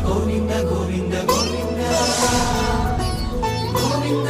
గోవింద గోవింద గోవింద గోవింద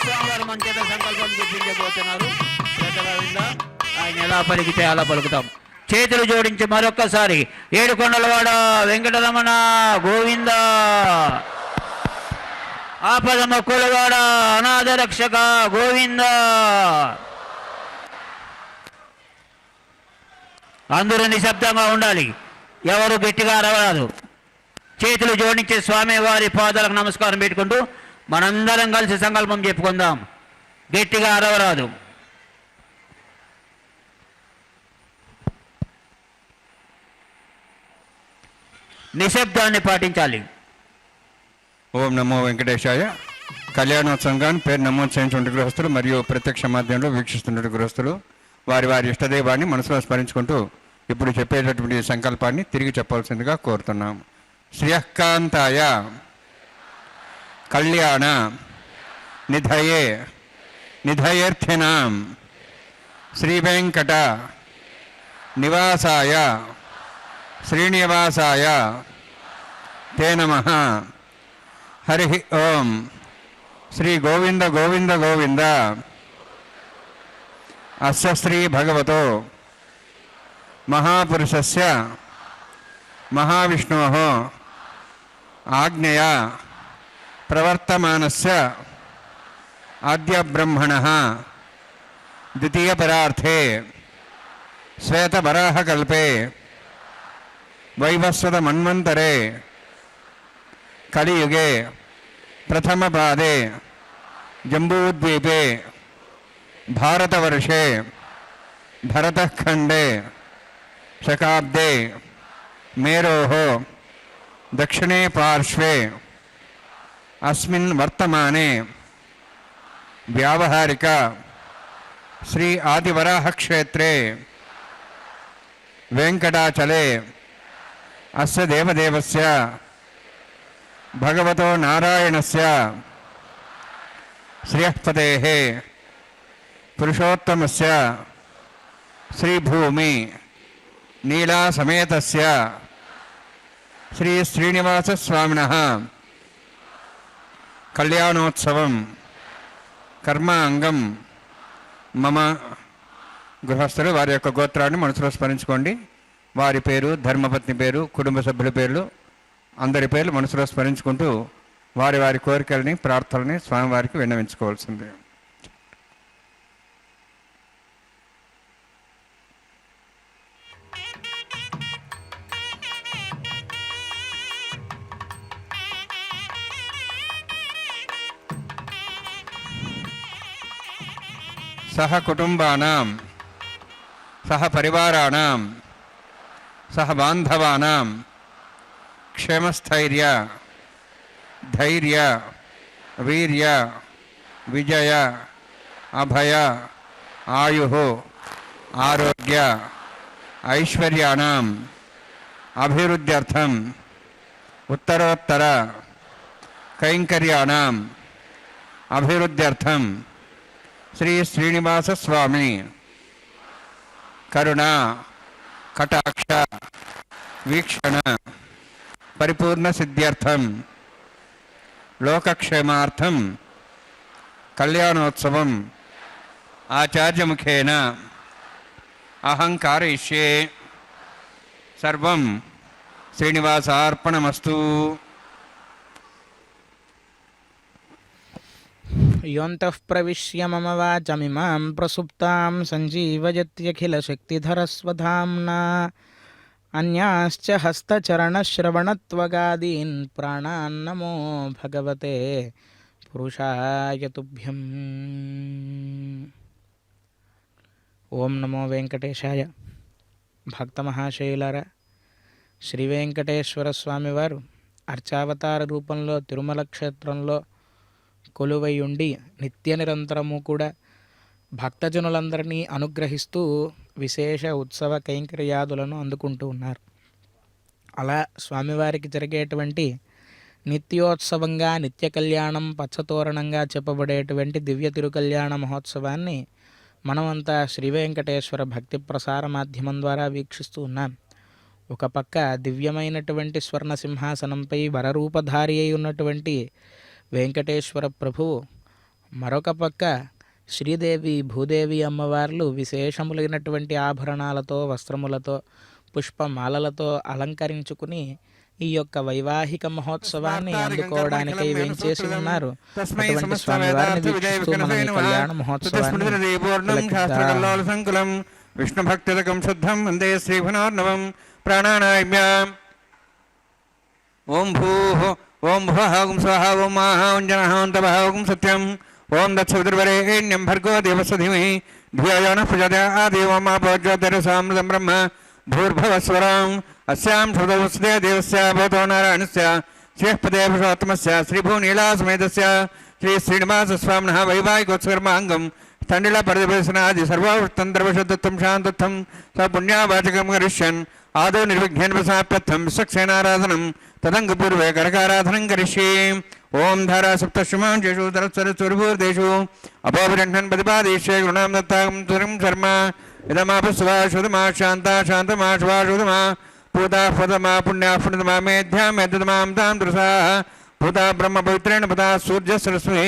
స్వామివారి మంచేత సంకల్పం చెప్పించబోతున్నారు. శ్రద్ధగా విందా. ఆయన ఎలా పలికితే అలా పలుకుతాం. చేతులు జోడించి మరొక్కసారి ఏడుకొండలవాడ వెంకటరమణ గోవింద, ఆపద మొక్కులవాడ అనాథ రక్షక గోవింద. అందరూ నిశ్శబ్దంగా ఉండాలి, ఎవరు గట్టిగా అరవరాదు. చేతులు జోడించి స్వామి వారి పాదాలకు నమస్కారం పెట్టుకుంటూ మనందరం కలిసి సంకల్పం చెప్పుకుందాం. గట్టిగా అరవరాదు. నిశ్శబ్దాన్ని పాటించాలి. ఓం నమో వెంకటేశాయ. కళ్యాణోత్సవంగాను పేరు నమోదు చేయించిన గృహస్థులు మరియు ప్రత్యక్ష మాధ్యమంలో వీక్షిస్తున్న గృహస్థులు వారి వారి ఇష్టదైవాన్ని మనసులో స్మరించుకుంటూ ఇప్పుడు చెప్పేటటువంటి సంకల్పాన్ని తిరిగి చెప్పాల్సిందిగా కోరుతున్నాం. శ్రియకాంతాయ కళ్యాణ నిధయే నిధయేర్థినాం శ్రీ వెంకట నివాసాయ శ్రీనివాసాయ తే నమః. హరి ఓం. శ్రీ గోవింద గోవింద గోవింద. అస్య శ్రీ భగవతో మహాపురుషస్య మహావిష్ణోః ఆజ్ఞయా ప్రవర్తమానస్య ఆద్య బ్రహ్మణః ద్వితీయ పరార్థే శ్వేతవరాహకల్పే వైవస్వత మన్వంతరే కలియుగే ప్రథమ పాదే జంబూద్వీపే భారతవర్షే భరతఖండే శకాబ్దే మేరోః దక్షిణే పార్శ్వే అస్మిన్ వర్తమానే వ్యావహారిక శ్రీ ఆదివరాహ క్షేత్రే వెంకటాచలే అస్య దేవదేవస్య భగవతో నారాయణస్య శ్రియఃపతేః పురుషోత్తమస్య శ్రీభూమి నీలా సమేతస్య శ్రీ శ్రీనివాస స్వామినః కళ్యాణోత్సవం కర్మాంగం మమ. గృహస్థులు వారి యొక్క గోత్రాన్ని మనసులో స్మరించుకోండి. వారి పేరు, ధర్మపత్ని పేరు, కుటుంబ సభ్యుల పేర్లు, అందరి పేర్లు మనసులో స్మరించుకుంటూ వారి వారి కోరికల్ని ప్రార్థనని స్వామివారికి విన్నవించుకోవాల్సిందే. సహ కుటుంబానాం సహ పరివారాణాం సహ బాంధవానాం క్షేమస్థైర్య ధైర్య వీర్య విజయ అభయ ఆయుః ఆరోగ్య ఐశ్వర్యాణం అభివృద్ధ్యర్థం ఉత్తరోత్తర కైంకర్యాణం అభివృద్ధ్యర్థం శ్రీ శ్రీనివాస స్వామి కరుణ కటాక్ష వీక్షణ పరిపూర్ణ సిద్ధ్యర్థం లోకక్షేమార్థం కళ్యాణోత్సవం ఆచార్యముఖేన అహం కారయిష్యే సర్వం శ్రీనివాసార్పణమస్తు. योऽन्तः प्रविश्य मम वाचमिमां प्रसुप्तां सञ्जीवयत्यखिलशक्तिधरस्वधाम्ना अन्याश्च हस्तचरणश्रवणत्वगादीन् प्राणान्नमो भगवते पुरुषाय तुभ्यम्. ఓం నమో వెంకటేశాయ. భక్త మహాశైలారా, శ్రీ వెంకటేశ్వర స్వామివారు అర్చావతార రూపంలో తిరుమల క్షేత్రంలో కొలువై ఉండి నిత్య నిరంతరము కూడా భక్తజనులందరినీ అనుగ్రహిస్తూ విశేష ఉత్సవ కైంకర్యాదులను అందుకుంటూ ఉన్నారు. అలా స్వామివారికి జరిగేటువంటి నిత్యోత్సవంగా నిత్య కళ్యాణం పచ్చతోరణంగా చెప్పబడేటువంటి దివ్య తిరుకల్యాణ మహోత్సవాన్ని మనమంతా శ్రీ వెంకటేశ్వర భక్తి ప్రసార మాధ్యమం ద్వారా వీక్షిస్తూ ఉన్నాం. ఒక పక్క దివ్యమైనటువంటి స్వర్ణ సింహాసనంపై వరరూపధారి అయి ఉన్నటువంటి వెంకటేశ్వర ప్రభువు, మరొక పక్క శ్రీదేవి భూదేవి అమ్మవార్లు విశేషములైనటువంటి ఆభరణాలతో వస్త్రములతో పుష్పమాలలతో అలంకరించుకుని ఈ యొక్క వైవాహిక మహోత్సవాన్ని అందుకోవడానికై వేంచేసి ఉన్నారు. అటువంటి స్వామివారిని వీక్షిస్తూ మనం ఈ కళ్యాణ మహోత్సవాన్ని విష్ణు భక్తిలకం శుద్ధం వందే శ్రీభునార్ణవం ప్రాణానామ్యాం. ఓం భూః ఓం భువః ఓం స్వః ఓం మాః ఓం జనః ఓం తపః ఓం సత్యం ఓం దత్సవితుర్వరేణ్యం భర్గో దేవస్య ధీమహి ధియో యో నః ప్రచోదయాత్. ఓం ఆపో జ్యోతిరసామృతం బ్రహ్మ భూర్భువస్వరం అస్యాం శ్రుతవస్తే దేవస్య భూతో నారాయణస్య శ్రీపదే పురుషోత్తమస్య శ్రీభూనీలాసమేతస్య శ్రీ శ్రీనివాసస్వామినః వైవాహికోత్సకర్మాంగం తండ్రిల పరిదర్శనాది సర్వవృత్తంత్రవశుద్ధత్వం శాంతత్వం స పుణ్యావాచకం కరిష్యన్ ఆదౌ నిర్విఘ్నేన ప్రసాప్యర్థం విశ్వక్సేనారాధనం తదంగపూర్వే కనకారాధనం కరిష్యే. ఓం ధారా సప్తశుమాంశేషు తరస్వరస్వరభూర్దేషు అపోపజఘ్నన్ ప్రతిపాదేశ్యే గుణాం దత్తాం తురం శర్మ ఇదమాపస్వా శుధమా శాంతా శాంతమా శుభా శుధమా పూతా ఫుతమా పుణ్యా పుణ్యతమా మేధ్యా మేధ్యతమాం తాం దృశా భూతా బ్రహ్మ పవిత్రేణ పదా సూర్య సరస్వతి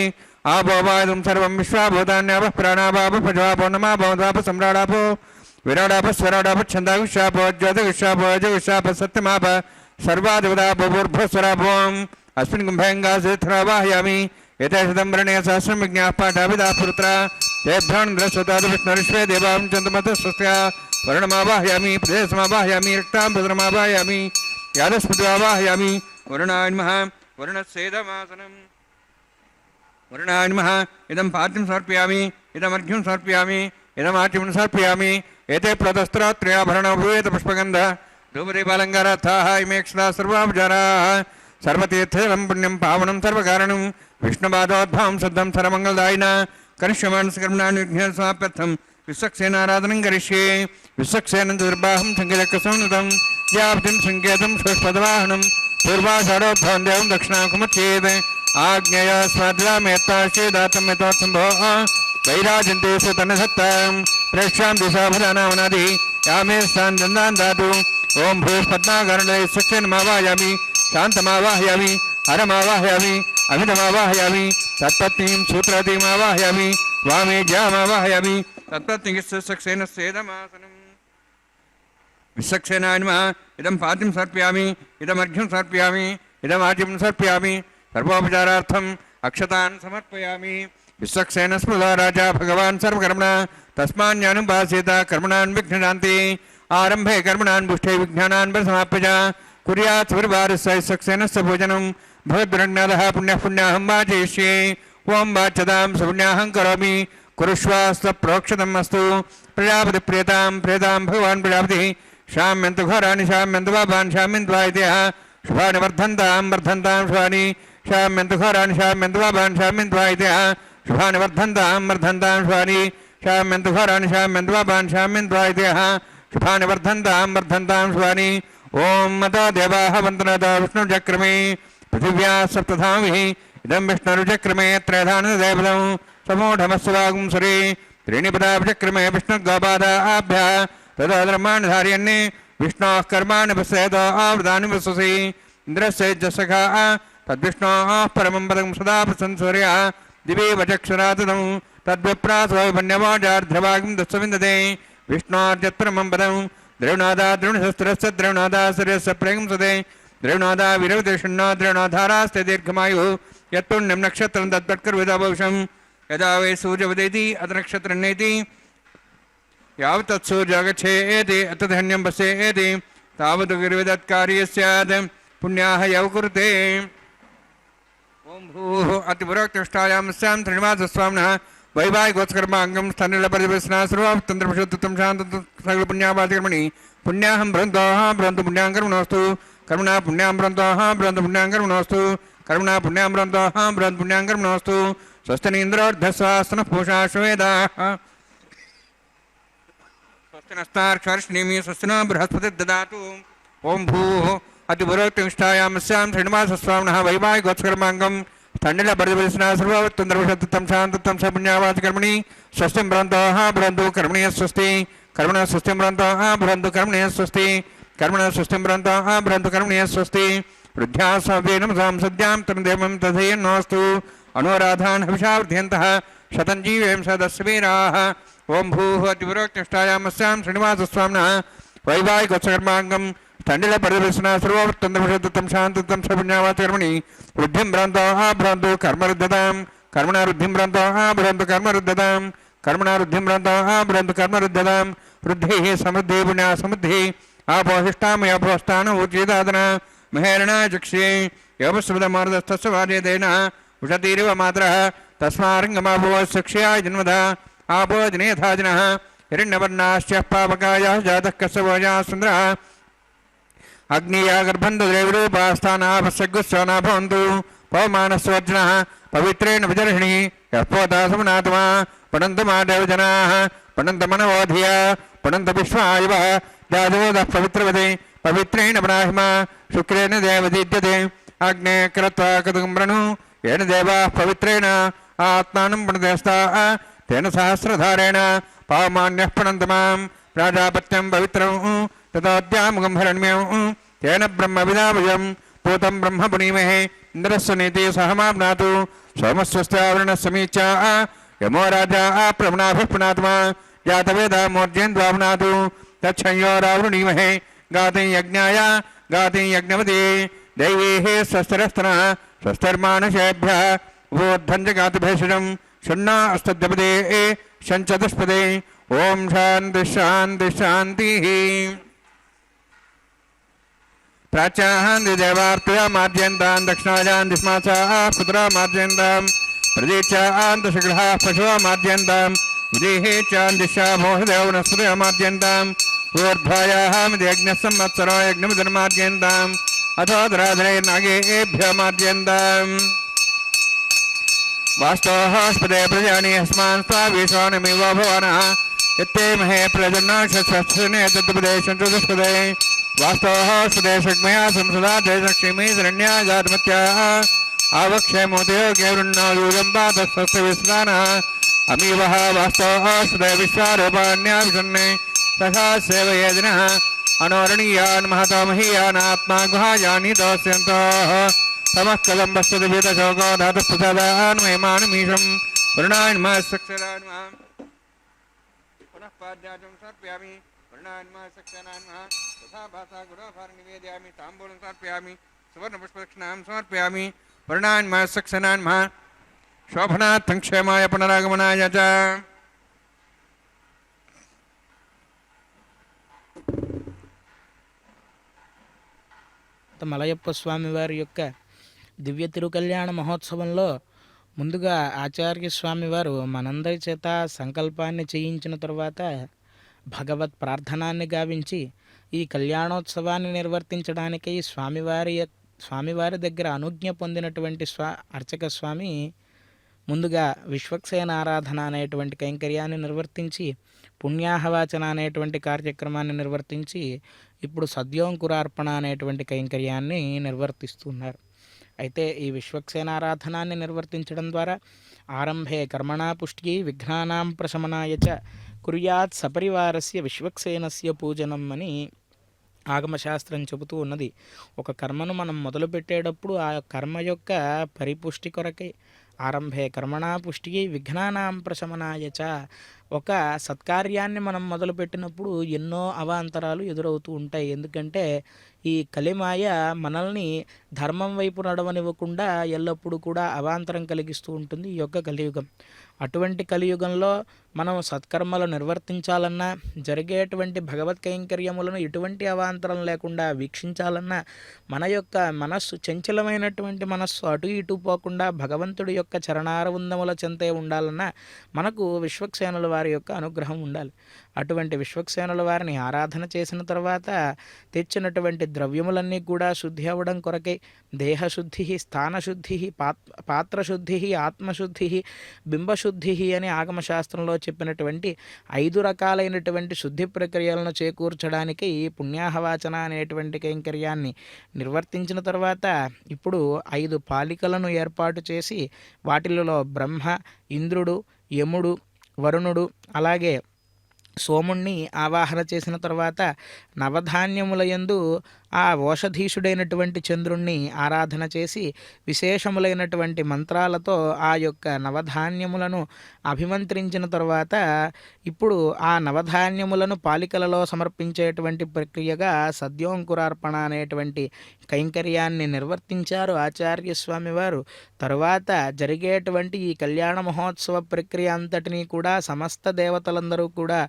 ఆపోవాదం సర్వం విశ్వాభూతాన్యాప ప్రాణాపాప ప్రజాపో నమా భవతాప సమ్రాడాపో విరాడాప స్వరాడాప ఛందావిశ్వాపో జ్యోతివిశ్వాపో జవిశ్వాప సత్యమాప సర్వాదివదాపూర్భస్వరాభోం అస్మిన్ కుంభయంగాశ్రావాహయామి యథేషదంబరణే సహస్రం విజ్ఞాః పాఠాభిదా పుత్ర తేభ్యానంద్రస్వతాద విష్ణురిష్వే దేవాం చంద్రమత స్వస్య వరుణమావాహయామి ప్రదేశమావాహయామి రక్తాం భద్రమావాహయామి యాదస్పతిమావాహయామి. వరుణాయ నమః వరుణస్యేదమాసనం వరుణాయ నమః ఇదం పాద్యం సమర్పయామి ఇదమర్ఘ్యం సమర్పయామి ఇదమాచ్యం సమర్పయామి. ఏతే ప్రతస్త్రాత్రయాభరణభూయేత పుష్పగంధ ధూపదీపాలంకారార్థాః ఇమేక్షదా సర్వాపచారాः సర్వతీర్థం పుణ్యం పావనం సర్వకారణం విష్ణుపాదోద్భావం శుద్ధం సర్వమంగళదాయిన కరిష్యమానస్కర్మణాన్ని విఘ్నేన సమాప్యర్థం విశ్వక్సేనారాధనం కరిష్యే. విశ్వక్సేనం దుర్బాహం సంఖ్యలక్కసంనుతం యాప్తిం సంకేతం పుష్పదవాహనం పూర్వాషాఢోద్భవం దేవం దక్షిణాకుమచ్చేద్ ఆజ్ఞయ స్వాద్రామేత్తాశ్చేదాతం యథోత్సంభో వైరాజంతే సుతనసత్తాం ప్రేక్షాం దిశాభదానామనాది యామే స్థాన్ దందాన్ దాతు. ఓం భూస్పద్మాకరణే విశ్వక్సేనమావాహయామి శాంతమావాహయామి హరమావాహయామి అమితమావాహయామి తత్పత్నీం సూత్రతీమావాహయామి వామే జ్యామావాహయామి తత్పత్నిస్సేదమాసనం. విశ్వక్సేనాయ నమః ఇదం పాద్యం సమర్పయామి ఇదమర్ఘ్యం సమర్పయామి ఇదమాచ్యం సమర్పయామి సర్వోపచారార్థం అక్షతాన్ సమర్పయామి. విశ్వక్సేన స్మృత రాజా భగవాన్ సర్వకర్మణ తస్మాన్యానుపాసేత కర్మణాన్ విఘ్నశాంతి ఆరంభే కర్మణాన్ పుష్టే విజ్ఞానాన్ సమాప్య కుర్యాత్ పరివారస్య విశ్వక్సేనస్య భోజనం భవద్భిరజ్ఞాదః పుణ్యః పుణ్యాహం వాచయిష్యే. ఓం వాచ్యతాం సపుణ్యాహం కరోమి కురుష్వాస్త ప్రోక్షతం అస్తు. ప్రజాపతి ప్రియతాం ప్రియతాం భగవాన్ ప్రజాపతి శామ్యంతు ఘోరాణి శామ్యంతు పాపాన్ శామ్యంతు వాయిత్యః శుభాని వర్ధంతాం వర్ధంతాం శుభాని శామ్యంతు ఘోరాణి శామ్యంతు పాపాన్ శామ్యంతు వాయిత్యః శుభాని వర్ధంతాం వర్ధంతాం శుభాని శామ్యంతు ఘోరాణి శామ్యంతు పాపాన్ శామ్యంతు వాయిత్యః శుభాని వర్ధంతాం వర్ధంతాం శుభాని. ఓం మత దేవాః వంతనత విష్ణుచక్రమే పృథివ్యా సప్తధామిః ఇదం విష్ణురుచక్రమే త్రైధానదేవతం సమూఢమస్వాగం సురే త్రీణి పదాభిచక్రమే విష్ణుగోపాదాభ్యः తదా ధర్మాణి ధార్యన్నే విష్ణోః కర్మాణి పశ్యేత ఆవృతాని వససి ఇంద్రస్యైజసఖా తద్విష్ణోః పరమం పదం సదా ప్రసన్ సూర్యः దివేవ చక్షురాతదం తద్విప్రాసో విపన్యవాచార్ధ్రవాగం దస్సవిందతే విష్ణోర్యత్పరమం పదం ద్రవనాదా ద్రవణశస్త్రస్య ద్రవనాదా సూర్యస్య ప్రేం సుదే ద్రవనాదా విరవదేశున్నా ద్రవనాధారాస్తే దీర్ఘమాయు యత్పుణ్యం నక్షత్రం తత్పట్కర్విదా భవిషం యదా వై సూర్యవదేతి అత నక్షత్రం నేతి యావత్ సూర్యగచ్చేతి అతధన్యం పశ్యేతి తావత్ గిరివిదత్కార్య స్యాత్ పుణ్యాహ యవ కురుతే. ఓం భూః అతిపురోక్తిష్టాయాం స్యాం శ్రీనివాసస్వామినః వైవాహికోత్కర్మాంగం స్థానిలపరివేశనా సర్వాతంత్రపశుత్వం శాంతం సకల పుణ్యాపాధికర్మణి పుణ్యాహం భ్రంతోః భ్రంతు పుణ్యాంకర్మణోస్తు కర్మణా పుణ్యాం భ్రంతోః భ్రంతు పుణ్యాంకర్మణోస్తు కర్మణా పుణ్యాం భ్రంతోః భ్రంతు పుణ్యాంకర్మణోస్తు. స్వస్తినింద్రోర్ధస్వాస్తనః పూషా శ్వేదాః స్వస్తి నస్తార్క్షర్ష్ణీమి స్వస్తి నో బృహస్పతిర్దదాతు. ఓం భూః అతిపురోక్తిష్టాయాం స్యాం శ్రీనివాసస్వామినః వైవాహికోత్కర్మాంగం స్థండిలపరివేశనా సర్వతంత్రపశుత్వం శాంతం స పుణ్యాపాధికర్మణి స్వస్తిం భ్రంతోః భ్రంతు కర్మణి స్వస్తి కర్మణ స్వస్తిం భ్రంతోః భ్రంతు కర్మణి స్వస్తి కర్మణ స్వస్తిం భ్రంతోః భ్రంతు కర్మణి స్వస్తి. వృద్ధ్యా సవ్యేనం సాంసద్యాం తమదేవం తథేన్నోస్తు అనురాధాన్ హవిషావృద్ధ్యంతః శతం జీవేం సదస్వీరాः. ఓం భూః అతిపురోక్తిష్టాయాం స్యాం శ్రీనివాసస్వామినః వైవాహికోత్కర్మాంగం స్థండిలపరివేశనా సర్వతంత్రపశుత్వం శాంతం స పుణ్యాపాధికర్మణి వృద్ధిం భ్రాంతోః భ్రాంతు కర్మరుద్ధతాం కర్మణ వృద్ధిం భ్రాంతోః భ్రాంతు కర్మరుద్ధతాం కర్మణ వృద్ధిం భ్రాంతోః భ్రాంతు కర్మరుద్ధతాం. వృద్ధిః సమృద్ధిः పుణ్యా సమృద్ధిः ఆపోహిష్టామయాపోష్టాన ఊర్జిదాదన మహేరణా చక్షే యోపస్మృతమార్దస్తస్య వార్యదేన ఉషతీరివ మాతరः తస్మారంగమాభోశక్ష్యా జన్మద ఆపో జనేథాజినः హిరణ్యవర్ణాశ్చ పాపకాయాः జాతः కస్యవోజాः సుందరः అగ్నియా గర్భం దైవరూపాస్థానాపస్సగ్గుస్సనా భవంతు. పవమానస్వజ్నః పవిత్రేణ విజర్హిణి యఃపోతాసమనాత్మా పణంతు మాదేవ జనాః పణంత మనవోధియ పణంత విశ్వాయువ జాదోదః పవిత్రవదే పవిత్రేణ బ్రాహ్మ శుక్రేణ దేవదీద్యతే అగ్నే క్రత్వా కదుంబ్రణు ఏన దేవాః పవిత్రేణ ఆత్మానం పుణ్యస్తాః తేన సహస్రధారేణ పావమాన్యః పణంత మాం ప్రాజాపత్యం పవిత్రం తతోద్యాముఖం హరణ్యం తేన బ్రహ్మ విదామయం పూతం బ్రహ్మ పుణీమహే ఇంద్రస్య నీతి సహమాప్నాతు సోమస్వస్యావరణ సమీచా యమో రాజా ప్రవణాభిః పునాత్మా జాతవేద మూర్జేంద్వాప్నాతు తచ్చయోరావృణీమహే గాతిం యజ్ఞాయ గాతిం యజ్ఞవతి దైవీః స్వస్తిరస్తనః స్వస్తిర్మానుషేభ్యः ఉపోద్ధంజ గాతిభేషజం షణ్ణా అష్టద్యపదే షంచతుష్పదే. ఓం శాంతి శాంతి శాంతిః. ప్రాచ్యాహాంది దేవార్తయా మాద్యంతాం దక్షిణాయాం దిష్మాసాః పుత్రా మాద్యంతాం ప్రదీచ్యాन्तశిఖిరः పశువా మాద్యంతాం విదేహే చాందిశా మోహదేవ నస్పతయ మాద్యంతాం ఊర్ధ్వాయాహామిది యజ్ఞः సంవత్సరో యజ్ఞమిదర్మాద్యంతాం అథోదరాధరే నాగేభ్యో మాద్యంతాం. వాస్తోఃస్పదే ప్రజాని యస్మాన్ స్వావిశ్వానమివ భవానः యత్తే మహే ప్రజన్నాశస్వస్నే తద్పదేశం చతుష్పదే. వాస్తోఃస్పదే షగ్మయా సంసదా దేశక్షేమీ శరణ్యా జాతమత్యాः आवक्षेमोदयोगे वृण्णादूजं पातस्वस्य विस्नानः अमीवः वास्तोःस्पदे विश्वारूपाण्याभिषन्ने तथा सेवयेदिनः अनोरणीयान् महतो महीयानात्मा गुहायानीतोऽस्यन्तोः तमः कदम्बस्तुभितशोको धातुप्रसादान् महिमानमीशं वृणान्मःसक्षरान्मः पुनः पाद्याचं समर्पयामि वृणान्मःसक्षरान्मः तथा भासा गुरोभारनिवेदयामि ताम्बूलं समर्पयामि सुवर्णपुष्पदक्षिणां समर्पयामि वर्णान्मः शोभनार्थं क्षेमाय पुनरागमनाय च. మలయప్ప స్వామి వారి యొక్క దివ్య తిరుకల్యాణ మహోత్సవంలో ముందుగా ఆచార్య స్వామి వారు మనందరి చేత సంకల్పాన్ని చేయించిన తరువాత భగవత్ ప్రార్థనాన్ని గావించి ఈ కళ్యాణోత్సవాన్ని నిర్వర్తించడానికి స్వామివారి దగ్గర అనుజ్ఞ పొందినటువంటి అర్చక స్వామి ముందుగా విశ్వక్సేన ఆరాధన అనేటువంటి కైంకర్యాన్ని నిర్వర్తించి పుణ్యాహవాచన అనేటువంటి కార్యక్రమాన్ని నిర్వర్తించి ఇప్పుడు సద్యోంకురార్పణ అనేటువంటి కైంకర్యాన్ని నిర్వర్తిస్తున్నారు. అయితే ఈ విశ్వక్సేనారాధనాన్ని నిర్వర్తించడం ద్వారా ఆరంభే కర్మణా పుష్టి విఘ్నానాం ప్రశమనాయ చ కుర్యాత్ సపరివారస్య విశ్వక్సేనస్య పూజనం అని ఆగమశాస్త్రం చెబుతూ ఉన్నది. ఒక కర్మను మనం మొదలుపెట్టేటప్పుడు ఆ కర్మ యొక్క పరిపుష్టి కొరకై, ఆరంభే కర్మణా పుష్టికి విఘ్నానాం ప్రశమనాయ చ. ఒక సత్కార్యాన్ని మనం మొదలుపెట్టినప్పుడు ఎన్నో అవాంతరాలు ఎదురవుతూ ఉంటాయి. ఎందుకంటే ఈ కలిమాయ మనల్ని ధర్మం వైపు నడవనివ్వకుండా ఎల్లప్పుడూ కూడా అవాంతరం కలిగిస్తూ ఉంటుంది ఈ యొక్క కలియుగం. అటువంటి కలియుగంలో మనం సత్కర్మలు నిర్వర్తించాలన్నా, జరిగేటువంటి భగవత్ కైంకర్యములను ఎటువంటి అవాంతరం లేకుండా వీక్షించాలన్నా, మన యొక్క మనస్సు చంచలమైనటువంటి మనస్సు అటు ఇటు పోకుండా భగవంతుడి యొక్క చరణారవిందముల చెంతే ఉండాలన్నా మనకు విశ్వక్సేనుల వారి యొక్క అనుగ్రహం ఉండాలి. అటువంటి విశ్వక్సేనుల వారిని ఆరాధన చేసిన తర్వాత తెచ్చినటువంటి ద్రవ్యములన్నీ కూడా శుద్ధి అవ్వడం కొరకై దేహశుద్ధి, స్థానశుద్ధి, పాత్రశుద్ధి, ఆత్మశుద్ధి, బింబశుద్ధి అని ఆగమశాస్త్రంలో చెప్పినటువంటి 5 రకాలైనటువంటి శుద్ధి ప్రక్రియలను చేకూర్చడానికి పుణ్యాహవాచన అనేటువంటి కైంకర్యాన్ని నిర్వర్తించిన తర్వాత ఇప్పుడు 5 పాలికలను ఏర్పాటు చేసి వాటిలలో బ్రహ్మ, ఇంద్రుడు, యముడు, వరుణుడు అలాగే సోముణ్ణి ఆవాహన చేసిన తర్వాత నవధాన్యములయందు ఆ ఓషధీషుడైనటువంటి చంద్రుణ్ణి ఆరాధన చేసి విశేషములైనటువంటి మంత్రాలతో ఆ యొక్క నవధాన్యములను అభిమంత్రించిన తర్వాత ఇప్పుడు ఆ నవధాన్యములను పాలికలలో సమర్పించేటువంటి ప్రక్రియగా సద్యోంకురార్పణ అనేటువంటి కైంకర్యాన్ని నిర్వర్తించారు ఆచార్యస్వామి వారు. తరువాత జరిగేటువంటి ఈ కళ్యాణ మహోత్సవ ప్రక్రియ అంతటినీ కూడా సమస్త దేవతలందరూ కూడా